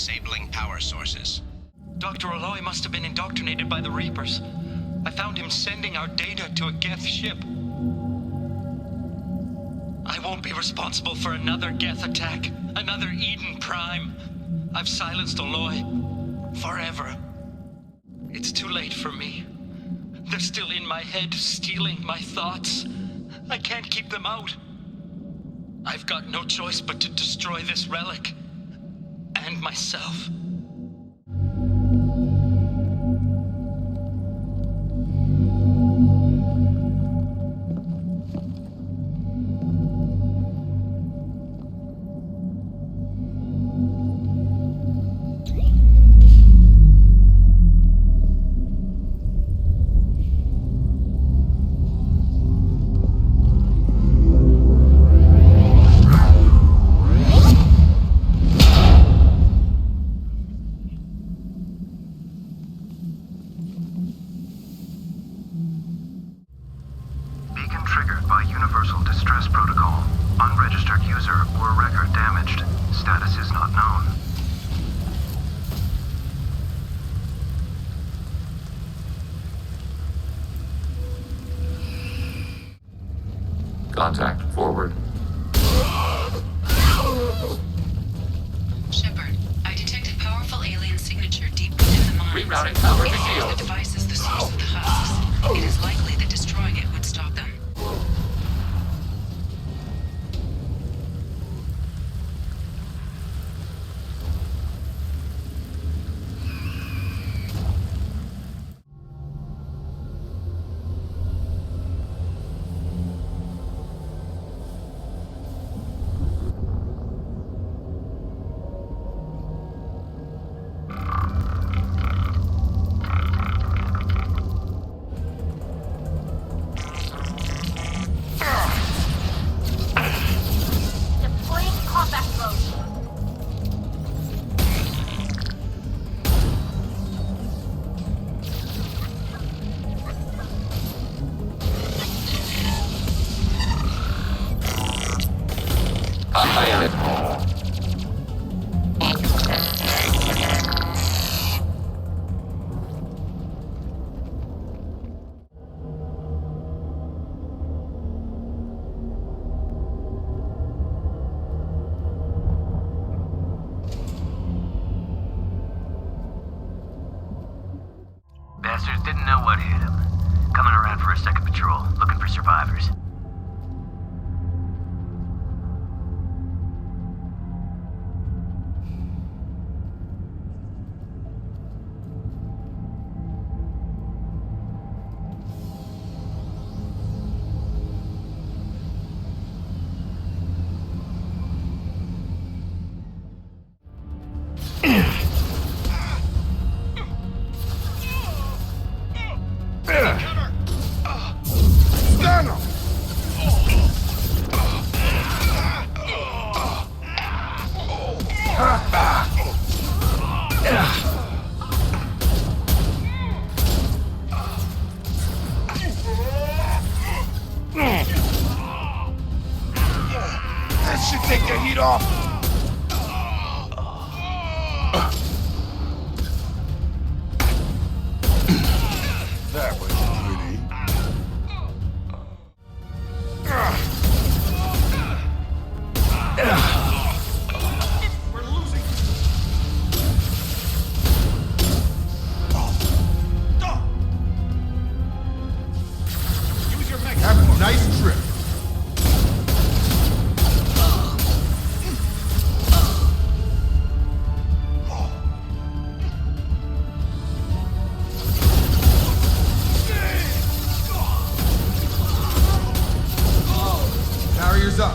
disabling power sources. Dr. Aloy must have been indoctrinated by the Reapers. I found him sending our data to a Geth ship. I won't be responsible for another Geth attack, another Eden Prime. I've silenced Aloy. Forever. It's too late for me. They're still in my head, stealing my thoughts. I can't keep them out. I've got no choice but to destroy this relic. And myself. Contact forward. Shepard, I detected powerful alien signature deep within the mines. Rerouting power to If field. the device is the source of the husks, it is likely that destroying it would stop them. Bastards didn't know what hit him. Coming around for a second patrol, looking for survivors. That should take the heat off. That was pretty. We're losing. Use your mech. Have a nice trip. Barriers up.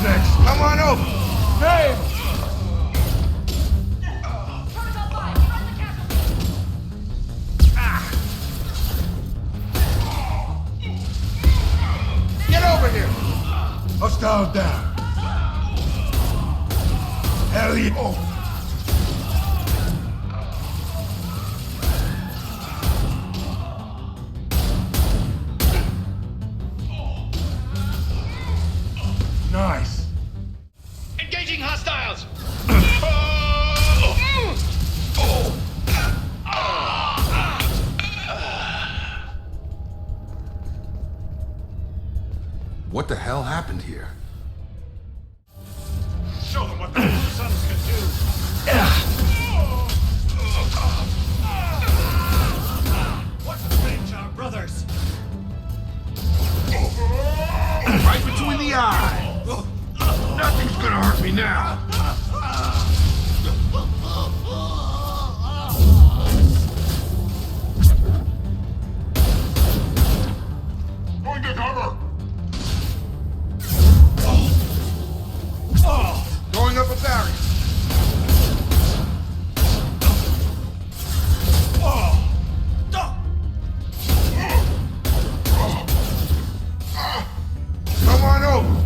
Who's next? Come on over. Hey! Get over here! Hostile down. Hell yeah. Oh. Nice. Engaging hostiles! What the hell happened here? Show them what the sons can do! What's the range, our brothers? Right between the eyes. Nothing's gonna hurt me now. Going to cover. Going up a barrier. Come on over.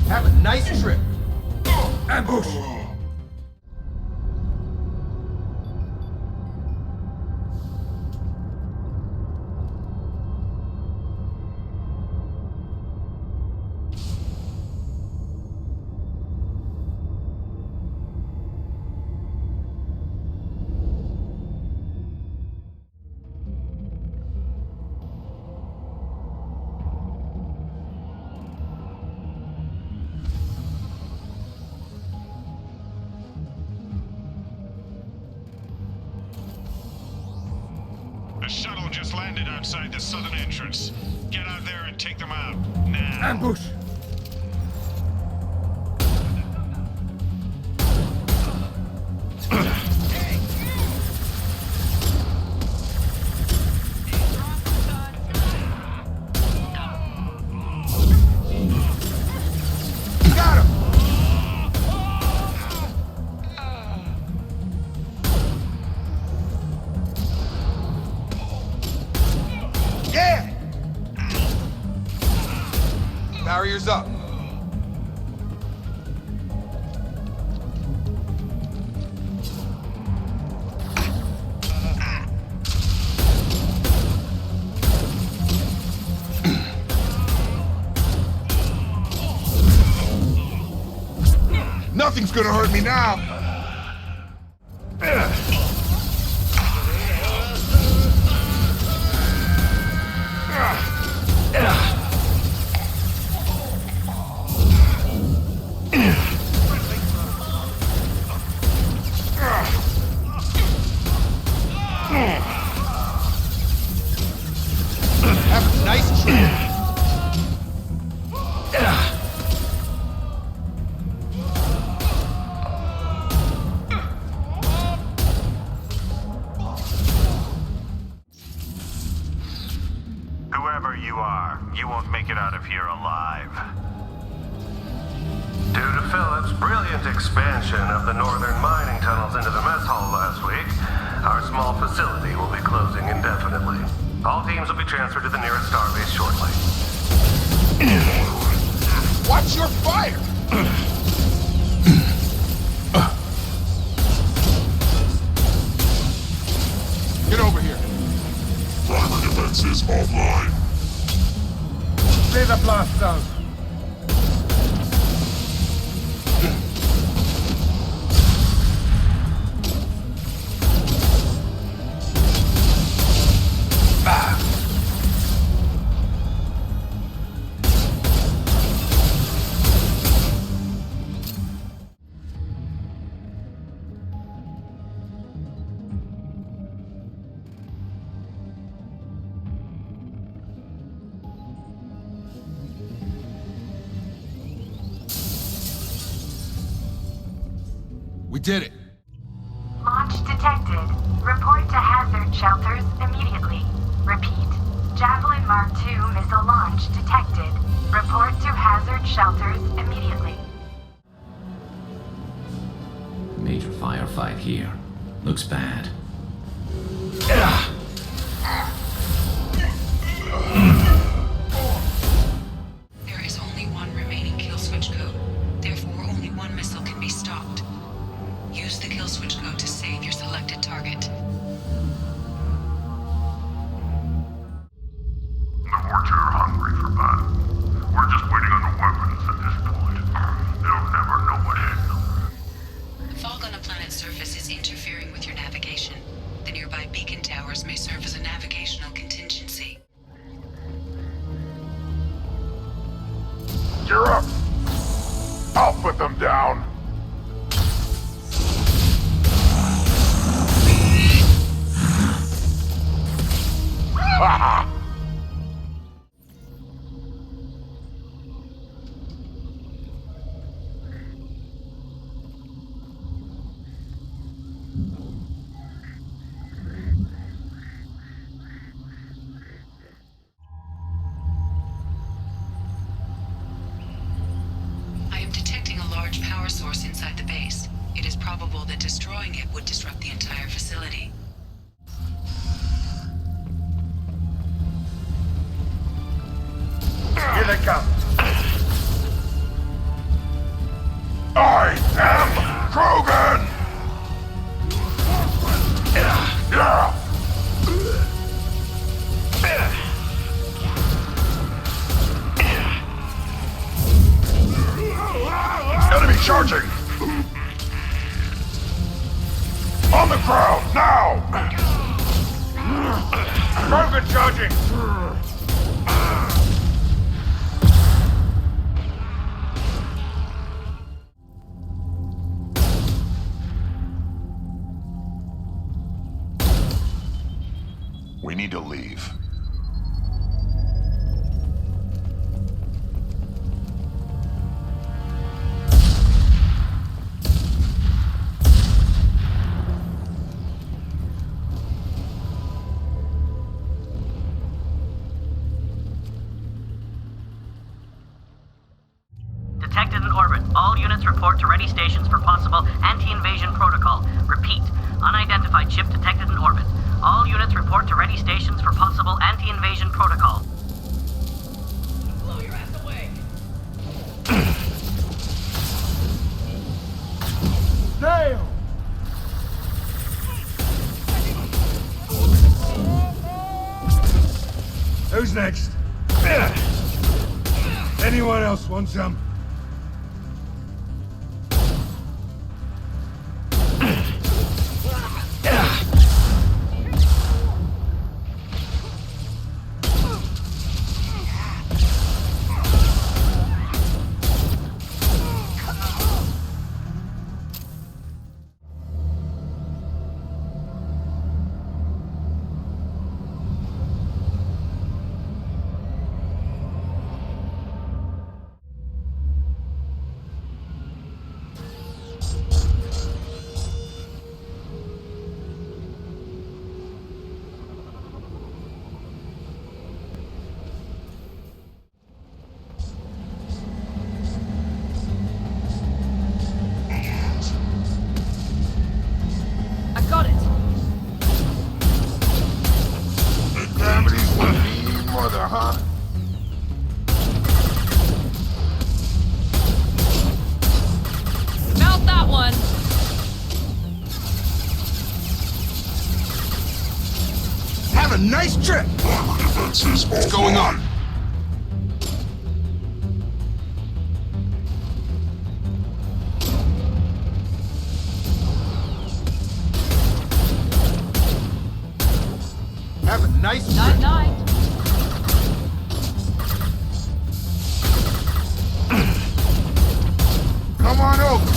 Have a nice trip. Ambush. A shuttle just landed outside the southern entrance. Get out there and take them out, now. Ambush. Got him. Yeah! Barrier's up. Nothing's gonna hurt me now. Have a nice trip. Whoever you are, you won't make it out of here alive. Due to Phillips' brilliant expansion of the northern mining tunnels into the mess hall last week, our small facility will be closing indefinitely. All teams will be transferred to the nearest starbase shortly. Watch your fire! Get over here. Primary defenses offline. Laser blast zone. We did it. My shelters immediately. Repeat. Javelin Mark II missile launch detected. Report to hazard shelters immediately. Major firefight here. Looks bad. There is only one remaining kill switch code. Therefore, only one missile can be stopped. Use the kill switch code to save your selected target. The Vorcha are hungry for battle. We're just waiting on the weapons at this point. They'll never know what hit them. The fog on a planet's surface is interfering with your navigation. The nearby beacon towers may serve as a navigational contingency. You're up! I'll put them down! Ha! I am detecting a large power source inside the base. It is probable that destroying it would disrupt the entire facility. Here they come! I am Krogan! Enemy charging! On the ground, now! Krogan charging! We need to leave. Detected in orbit. All units report to ready stations for possible anti-invasion protocol. Repeat. Unidentified ship detected in orbit. All units report to ready stations for possible anti-invasion protocol. Blow your ass away! Nail! Who's next? Anyone else want some? a nice trip! What's going on? Have a nice trip. Night. Come on over.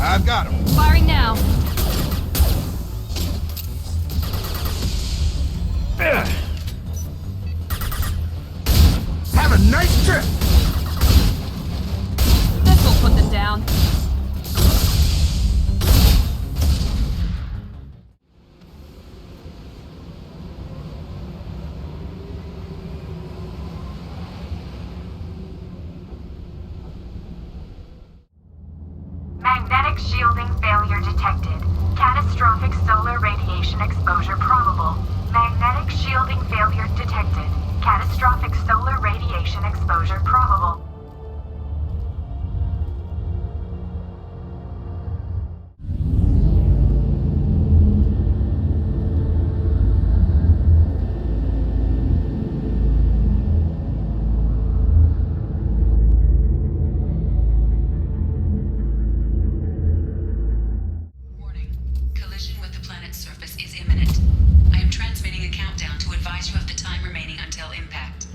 I've got him. Firing now. nice trip! This'll put them down. Magnetic shielding failure detected. Catastrophic solar radiation exposure probable. Magnetic shielding failure detected. Catastrophic solar radiation exposure probable. Collision with the planet's surface is imminent. I am transmitting a countdown to advise you of the time remaining until impact.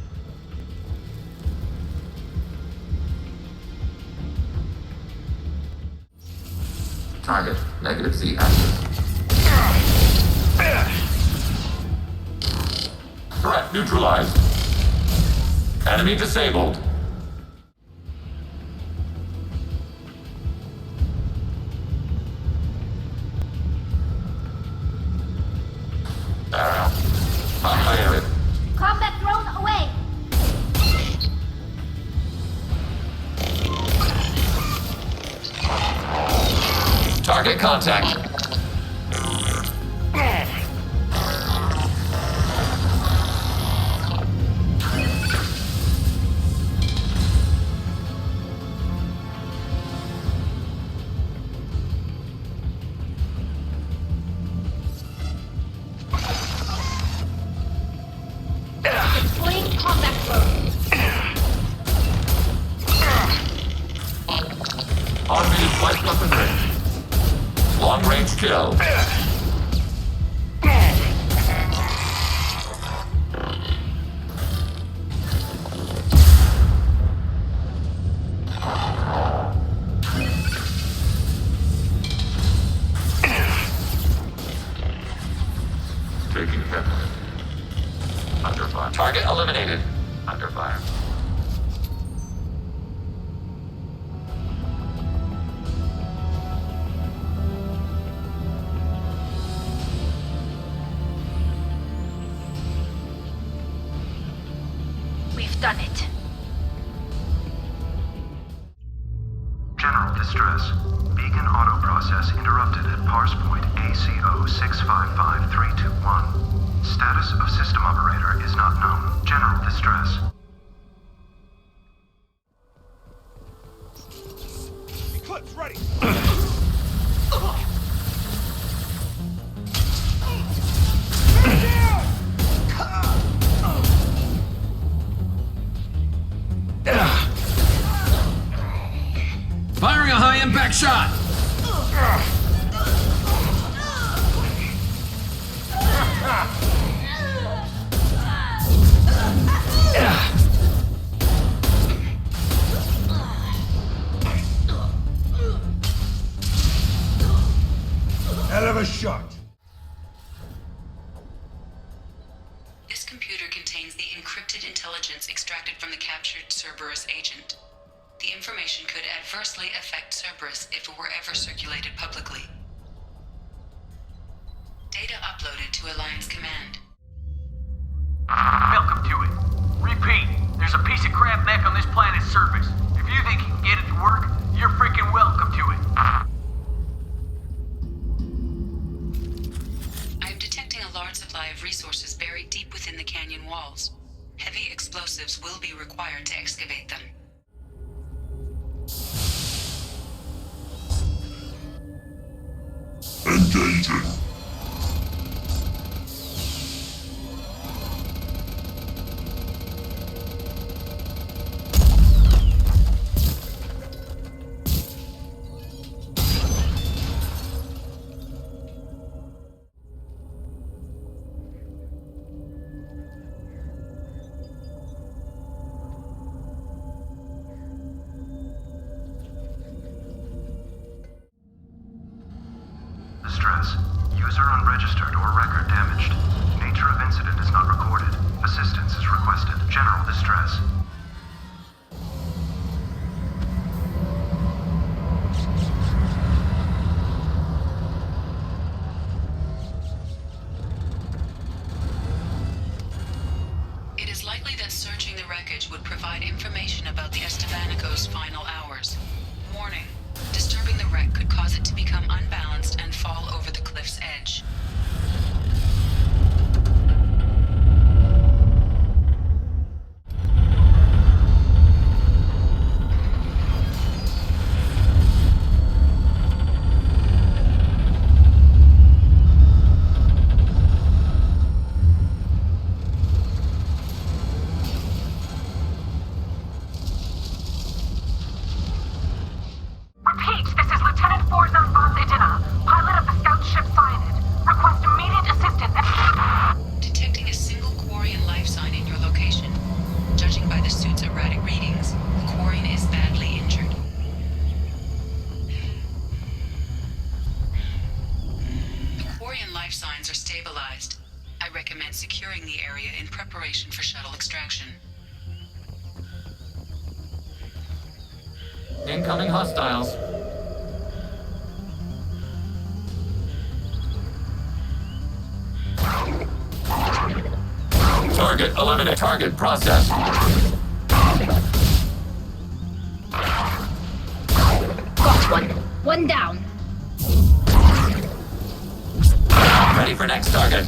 Target, negative Z axis. Threat neutralized. Enemy disabled. I have it. Combat drone away! Target contact. Deploying combat drone. Automated flight weapon ready. Long range kill. Taking hit. Under fire. Target eliminated. Under fire. We've done it. General distress. Beacon auto process interrupted at parse point ACO 655321. Status of system operator is not known. General distress. Eclipse ready! Firing a high impact shot. Hell of a shot. This computer contains the encrypted intelligence extracted from the captured Cerberus agent. The information could adversely affect Cerberus if it were ever circulated publicly. Data uploaded to Alliance Command. Welcome to it. Repeat, there's a piece of crap mech on this planet's surface. If you think you can get it to work, you're freaking welcome to it. I am detecting a large supply of resources buried deep within the canyon walls. Heavy explosives will be required to excavate them. Engaging. Distress. User unregistered or record damaged. Nature of incident is not recorded. Assistance is requested. General distress. provide information about the Estevanico's final hours. Warning, disturbing the wreck could cause it to become unbalanced and fall over the cliff's edge. Securing the area in preparation for shuttle extraction. Incoming hostiles. Target eliminate. Target process. Got one. One down. Ready for next target.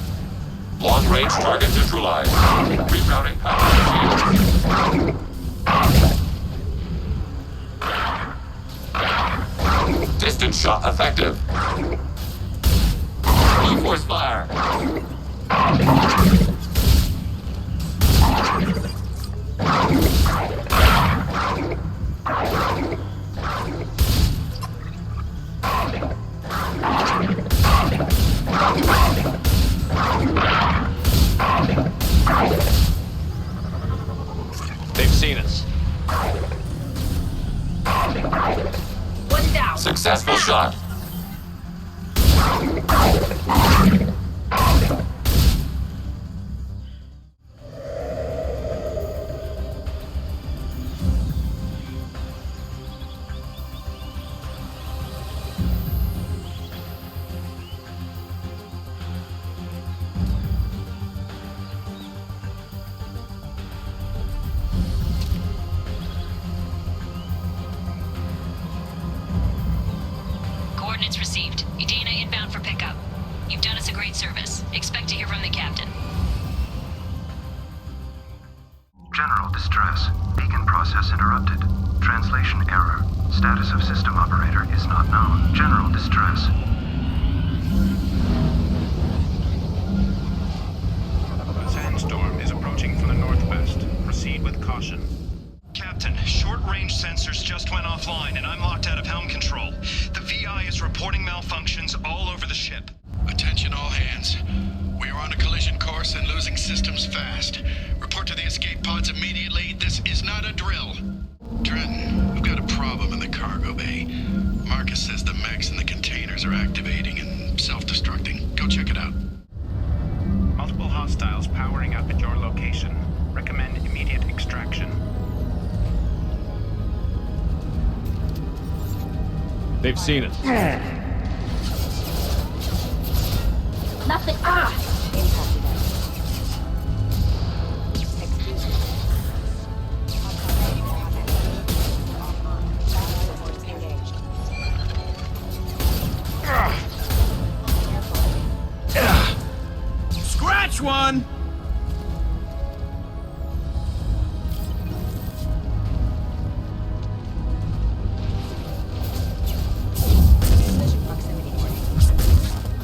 Long-range target neutralized. Rerouting power. Distance shot effective. E-force fire. They've seen us. One down. Successful shot. Coordinates received. Edina inbound for pickup. You've done us a great service. Expect to hear from the captain. General distress. Beacon process interrupted. Translation error. Status of system operator is not known. General distress. Sandstorm is approaching from the northwest. Proceed with caution. Captain, short-range sensors just went offline and I'm locked out of helm control. The VI is reporting malfunctions all over the ship. Attention all hands. We are on a collision course and losing systems fast. Report to the escape pods immediately. This is not a drill. Trenton, we've got a problem in the cargo bay. Marcus says the mechs in the containers are activating and self-destructing. Go check it out. Multiple hostiles powering up at your location. Recommend immediate extraction. They've seen us. Nothing. Scratch one!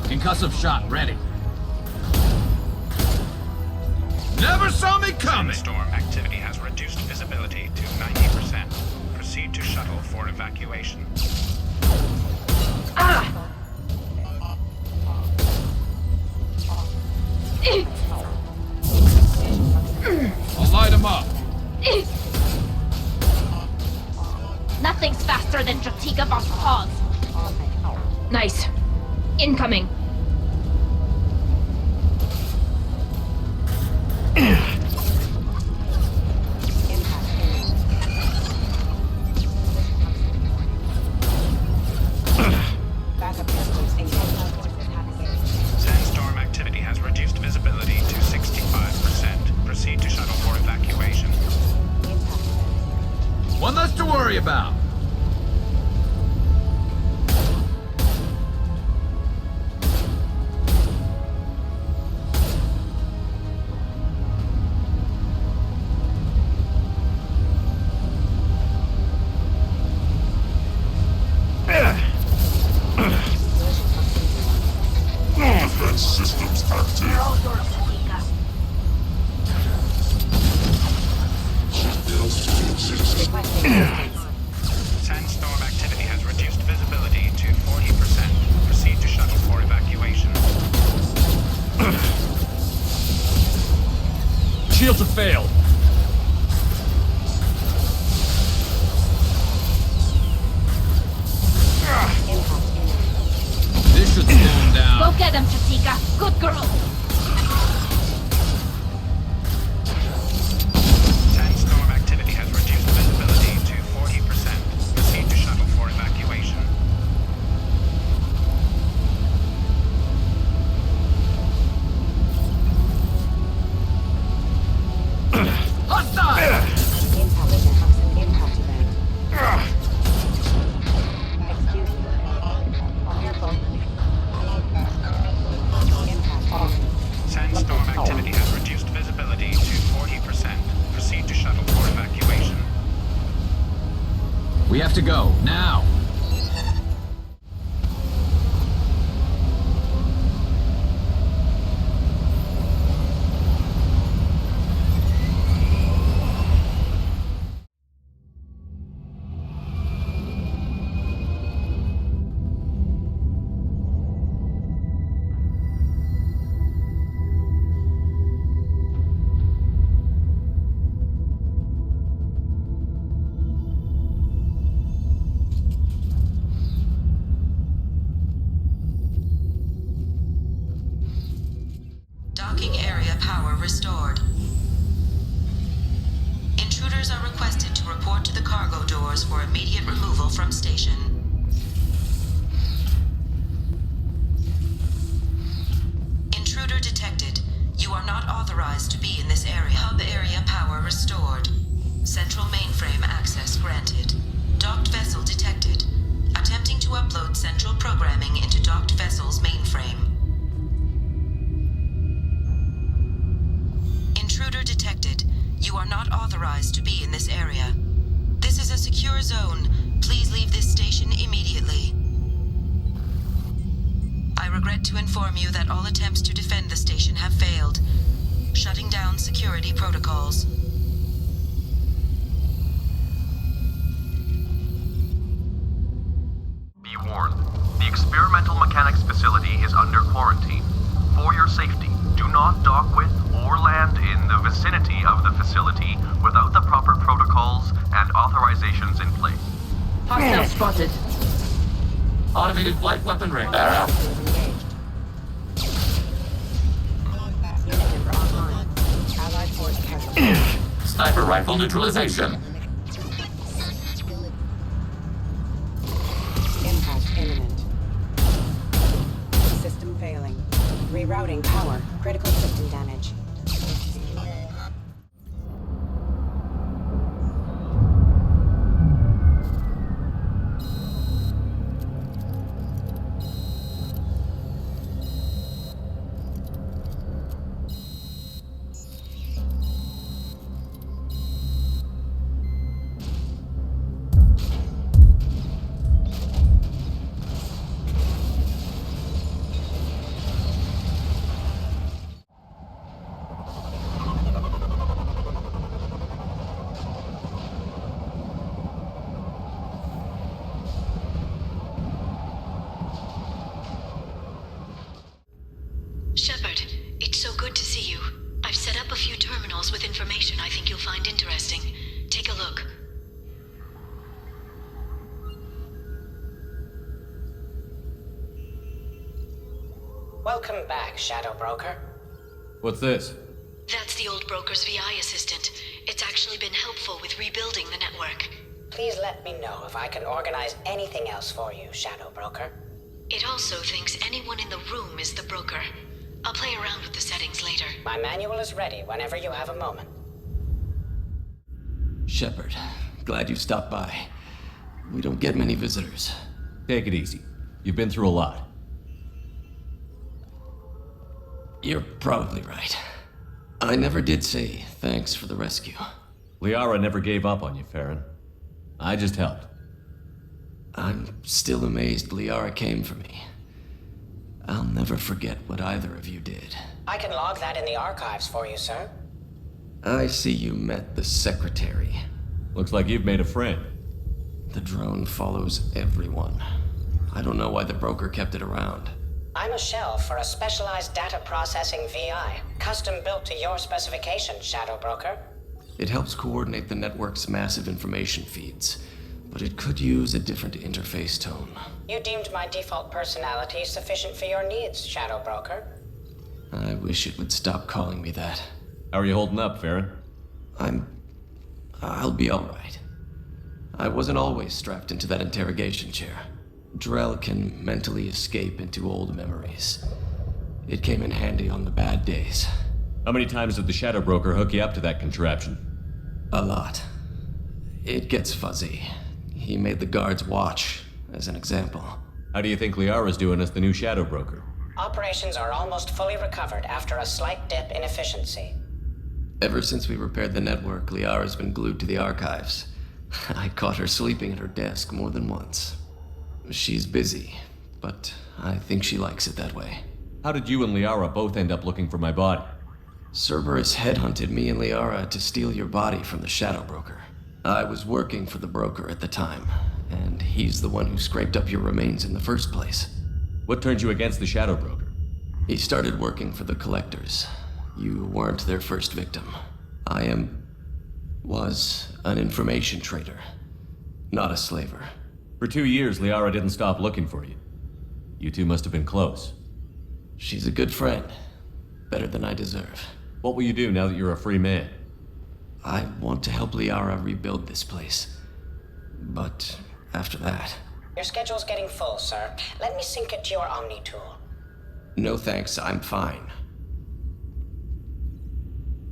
Concussive shot ready. Never saw me coming! Sandstorm activity has reduced visibility to 90%. Proceed to shuttle for evacuation. I'll light him up. Nothing's faster than Dratika Boss Paws. Nice. Incoming. Sandstorm activity has reduced visibility to 65%. Proceed to shuttle for evacuation. worry about. Defense systems active. Sandstorm activity has reduced visibility to 40%. Proceed to shuttle for evacuation. Shields have failed. This should slow him down. Go get him, Jessica. Good girl. Sandstorm activity has reduced visibility to 40%. Proceed to shuttle for evacuation. Hostile! Sandstorm activity has reduced visibility to 40%. Proceed to shuttle for evacuation. We have to go, now! Docking area power restored. Intruders are requested to report to the cargo doors for immediate removal from station. Intruder detected. You are not authorized to be in this area. Hub area power restored. Central mainframe access granted. Docked vessel detected. Attempting to upload central programming into docked vessel's mainframe. Intruder detected. You are not authorized to be in this area. This is a secure zone. Please leave this station immediately. I regret to inform you that all attempts to defend the station have failed. Shutting down security protocols. Be warned. The experimental mechanics facility is under quarantine. For your safety, do not dock with or land in the vicinity of the facility without the proper protocols and authorizations in place. Hostile spotted. Automated light weaponry. Sniper rifle neutralization. Impact imminent. System failing. Rerouting power. Critical system damage. Shepard, it's so good to see you. I've set up a few terminals with information I think you'll find interesting. Take a look. Welcome back, Shadow Broker. What's this? That's the old broker's VI assistant. It's actually been helpful with rebuilding the network. Please let me know if I can organize anything else for you, Shadow Broker. It also thinks anyone in the room is the broker. I'll play around with the settings later. My manual is ready whenever you have a moment. Shepard, glad you stopped by. We don't get many visitors. Take it easy. You've been through a lot. You're probably right. I never did say thanks for the rescue. Liara never gave up on you, Farron. I just helped. I'm still amazed Liara came for me. I'll never forget what either of you did. I can log that in the archives for you, sir. I see you met the secretary. Looks like you've made a friend. The drone follows everyone. I don't know why the broker kept it around. I'm a shell for a specialized data processing VI, custom built to your specifications, Shadow Broker. It helps coordinate the network's massive information feeds, but it could use a different interface tone. You deemed my default personality sufficient for your needs, Shadow Broker. I wish it would stop calling me that. How are you holding up, Farron? I'll be alright. I wasn't always strapped into that interrogation chair. Drell can mentally escape into old memories. It came in handy on the bad days. How many times did the Shadow Broker hook you up to that contraption? A lot. It gets fuzzy. He made the guards watch, as an example. How do you think Liara's doing as the new Shadow Broker? Operations are almost fully recovered after a slight dip in efficiency. Ever since we repaired the network, Liara's been glued to the archives. I caught her sleeping at her desk more than once. She's busy, but I think she likes it that way. How did you and Liara both end up looking for my body? Cerberus headhunted me and Liara to steal your body from the Shadow Broker. I was working for the broker at the time, and he's the one who scraped up your remains in the first place. What turned you against the Shadow Broker? He started working for the Collectors. You weren't their first victim. I was an information trader, not a slaver. For 2 years, Liara didn't stop looking for you. You two must have been close. She's a good friend. Better than I deserve. What will you do now that you're a free man? I want to help Liara rebuild this place. But after that... Your schedule's getting full, sir. Let me sync it to your Omni tool. No thanks, I'm fine.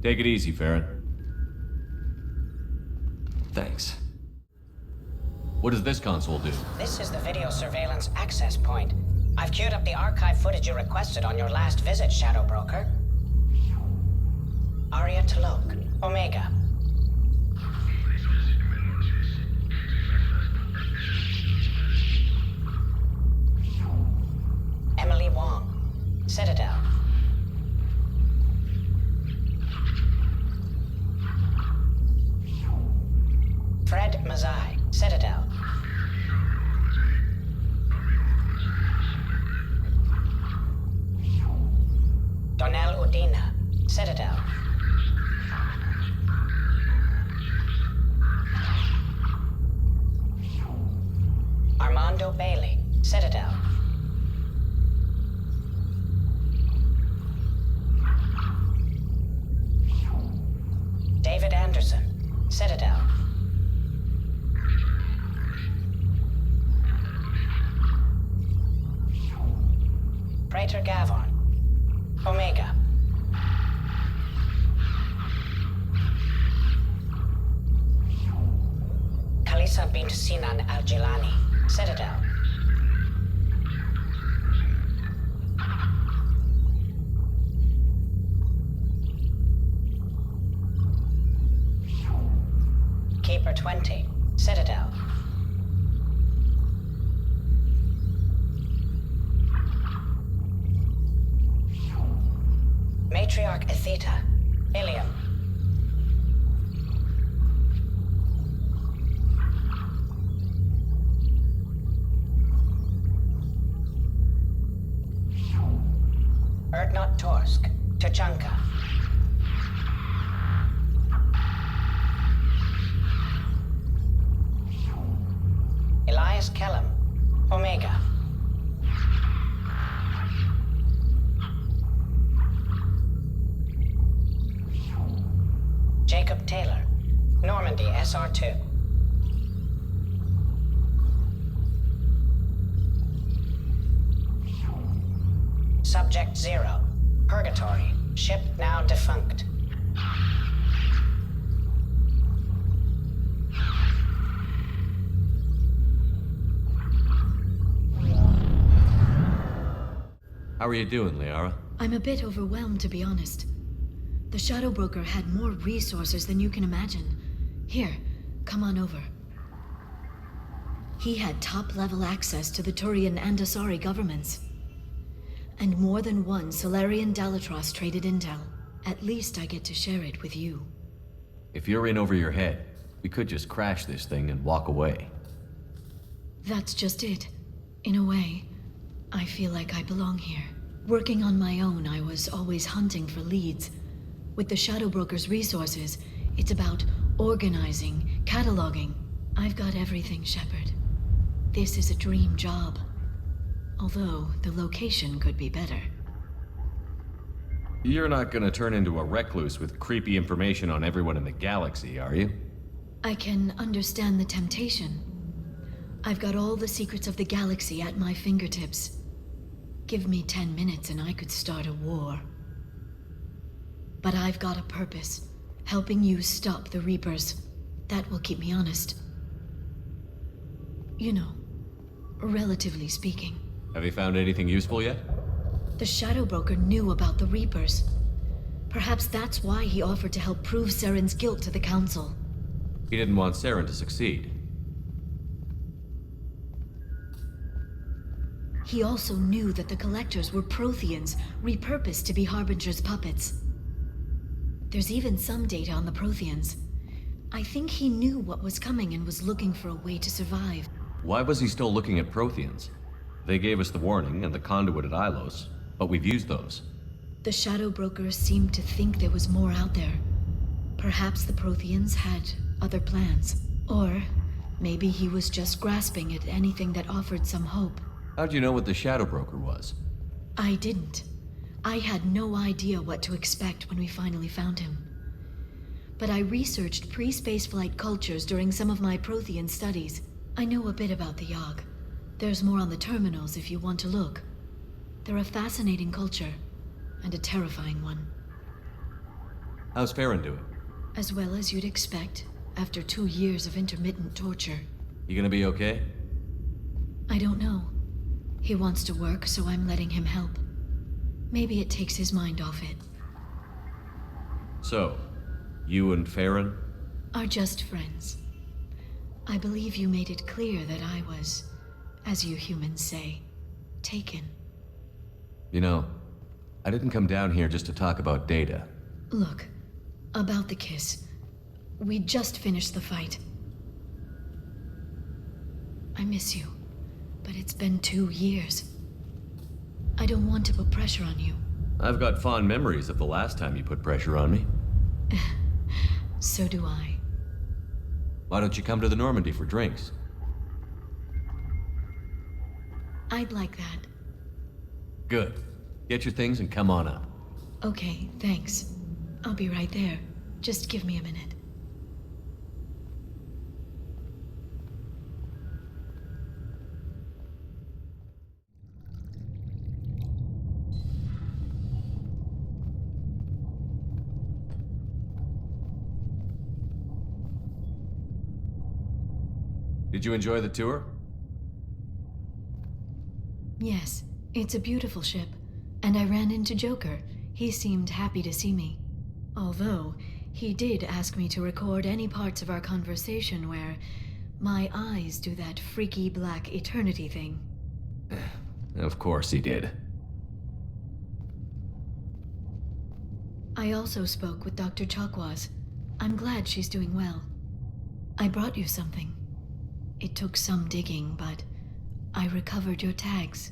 Take it easy, Farron. Thanks. What does this console do? This is the video surveillance access point. I've queued up the archive footage you requested on your last visit, Shadow Broker. Arya Talok, Omega. Emily Wong, Citadel. Fred Mazai, Citadel. Donnell Udina, Citadel. Armando Bailey, Citadel. David Anderson, Citadel. Praetor Gavon, Omega. Khalisa bint Sinan Al-Jilani, Citadel. Keeper 20, Citadel. Matriarch Atheta, Ilium. Erdnot Torsk, Tuchanka. Elias Kellum, Omega. Jacob Taylor, Normandy SR2. Subject 0, Purgatory, ship now defunct. How are you doing, Liara? I'm a bit overwhelmed, to be honest. The Shadow Broker had more resources than you can imagine. Here, come on over. He had top-level access to the Turian and Asari governments. And more than one Solarian Dalatros traded intel. At least I get to share it with you. If you're in over your head, we could just crash this thing and walk away. That's just it. In a way, I feel like I belong here. Working on my own, I was always hunting for leads. With the Shadow Broker's resources, it's about organizing, cataloging. I've got everything, Shepard. This is a dream job. Although, the location could be better. You're not gonna turn into a recluse with creepy information on everyone in the galaxy, are you? I can understand the temptation. I've got all the secrets of the galaxy at my fingertips. Give me 10 minutes and I could start a war. But I've got a purpose. Helping you stop the Reapers. That will keep me honest. You know, relatively speaking. Have you found anything useful yet? The Shadow Broker knew about the Reapers. Perhaps that's why he offered to help prove Saren's guilt to the Council. He didn't want Saren to succeed. He also knew that the Collectors were Protheans, repurposed to be Harbinger's puppets. There's even some data on the Protheans. I think he knew what was coming and was looking for a way to survive. Why was he still looking at Protheans? They gave us the warning and the conduit at Ilos, but we've used those. The Shadow Broker seemed to think there was more out there. Perhaps the Protheans had other plans. Or maybe he was just grasping at anything that offered some hope. How'd you know what the Shadow Broker was? I didn't. I had no idea what to expect when we finally found him. But I researched pre-spaceflight cultures during some of my Prothean studies. I know a bit about the Yog. There's more on the terminals if you want to look. They're a fascinating culture, and a terrifying one. How's Farron doing? As well as you'd expect, after 2 years of intermittent torture. You gonna be okay? I don't know. He wants to work, so I'm letting him help. Maybe it takes his mind off it. So, you and Farron? Are just friends. I believe you made it clear that I was, as you humans say, taken. You know, I didn't come down here just to talk about data. Look, about the kiss. We just finished the fight. I miss you, but it's been 2 years. I don't want to put pressure on you. I've got fond memories of the last time you put pressure on me. So do I. Why don't you come to the Normandy for drinks? I'd like that. Good. Get your things and come on up. Okay, thanks. I'll be right there. Just give me a minute. Did you enjoy the tour? Yes, it's a beautiful ship. And I ran into Joker. He seemed happy to see me. Although, he did ask me to record any parts of our conversation where my eyes do that freaky black eternity thing. Of course he did. I also spoke with Dr. Chakwas. I'm glad she's doing well. I brought you something. It took some digging, but I recovered your tags.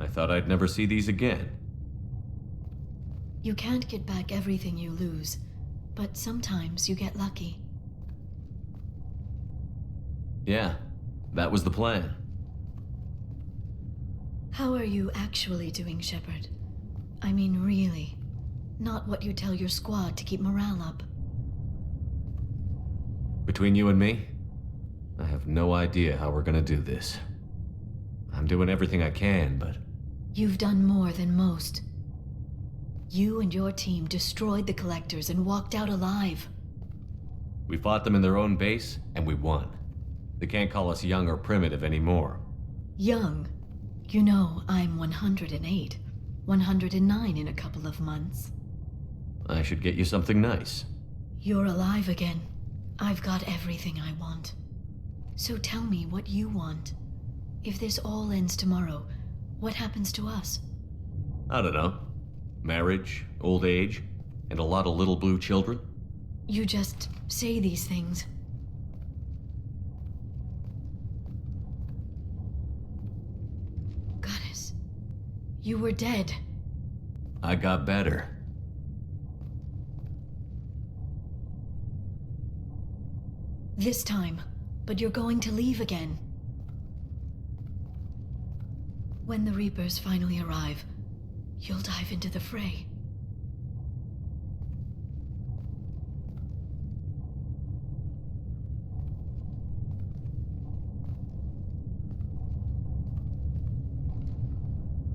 I thought I'd never see these again. You can't get back everything you lose, but sometimes you get lucky. Yeah, that was the plan. How are you actually doing, Shepard? I mean, really. Not what you tell your squad to keep morale up. Between you and me, I have no idea how we're gonna do this. I'm doing everything I can, but... You've done more than most. You and your team destroyed the Collectors and walked out alive. We fought them in their own base, and we won. They can't call us young or primitive anymore. Young. You know, I'm 108. 109 in a couple of months. I should get you something nice. You're alive again. I've got everything I want. So tell me what you want. If this all ends tomorrow, what happens to us? I don't know. Marriage, old age, and a lot of little blue children? You just say these things. Goddess, you were dead. I got better. This time, but you're going to leave again. When the Reapers finally arrive, you'll dive into the fray.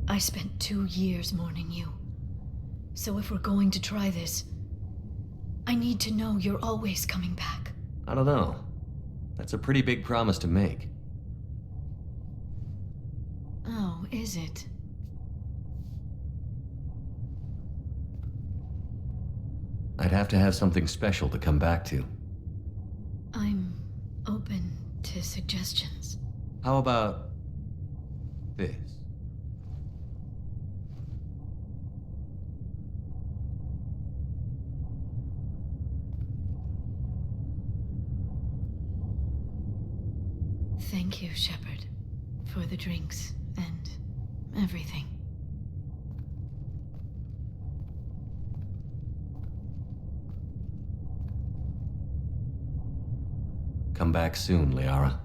I spent 2 years mourning you. So if we're going to try this, I need to know you're always coming back. I don't know. That's a pretty big promise to make. Oh, is it? I'd have to have something special to come back to. I'm open to suggestions. How about this? Thank you, Shepard, for the drinks and everything. Come back soon, Liara.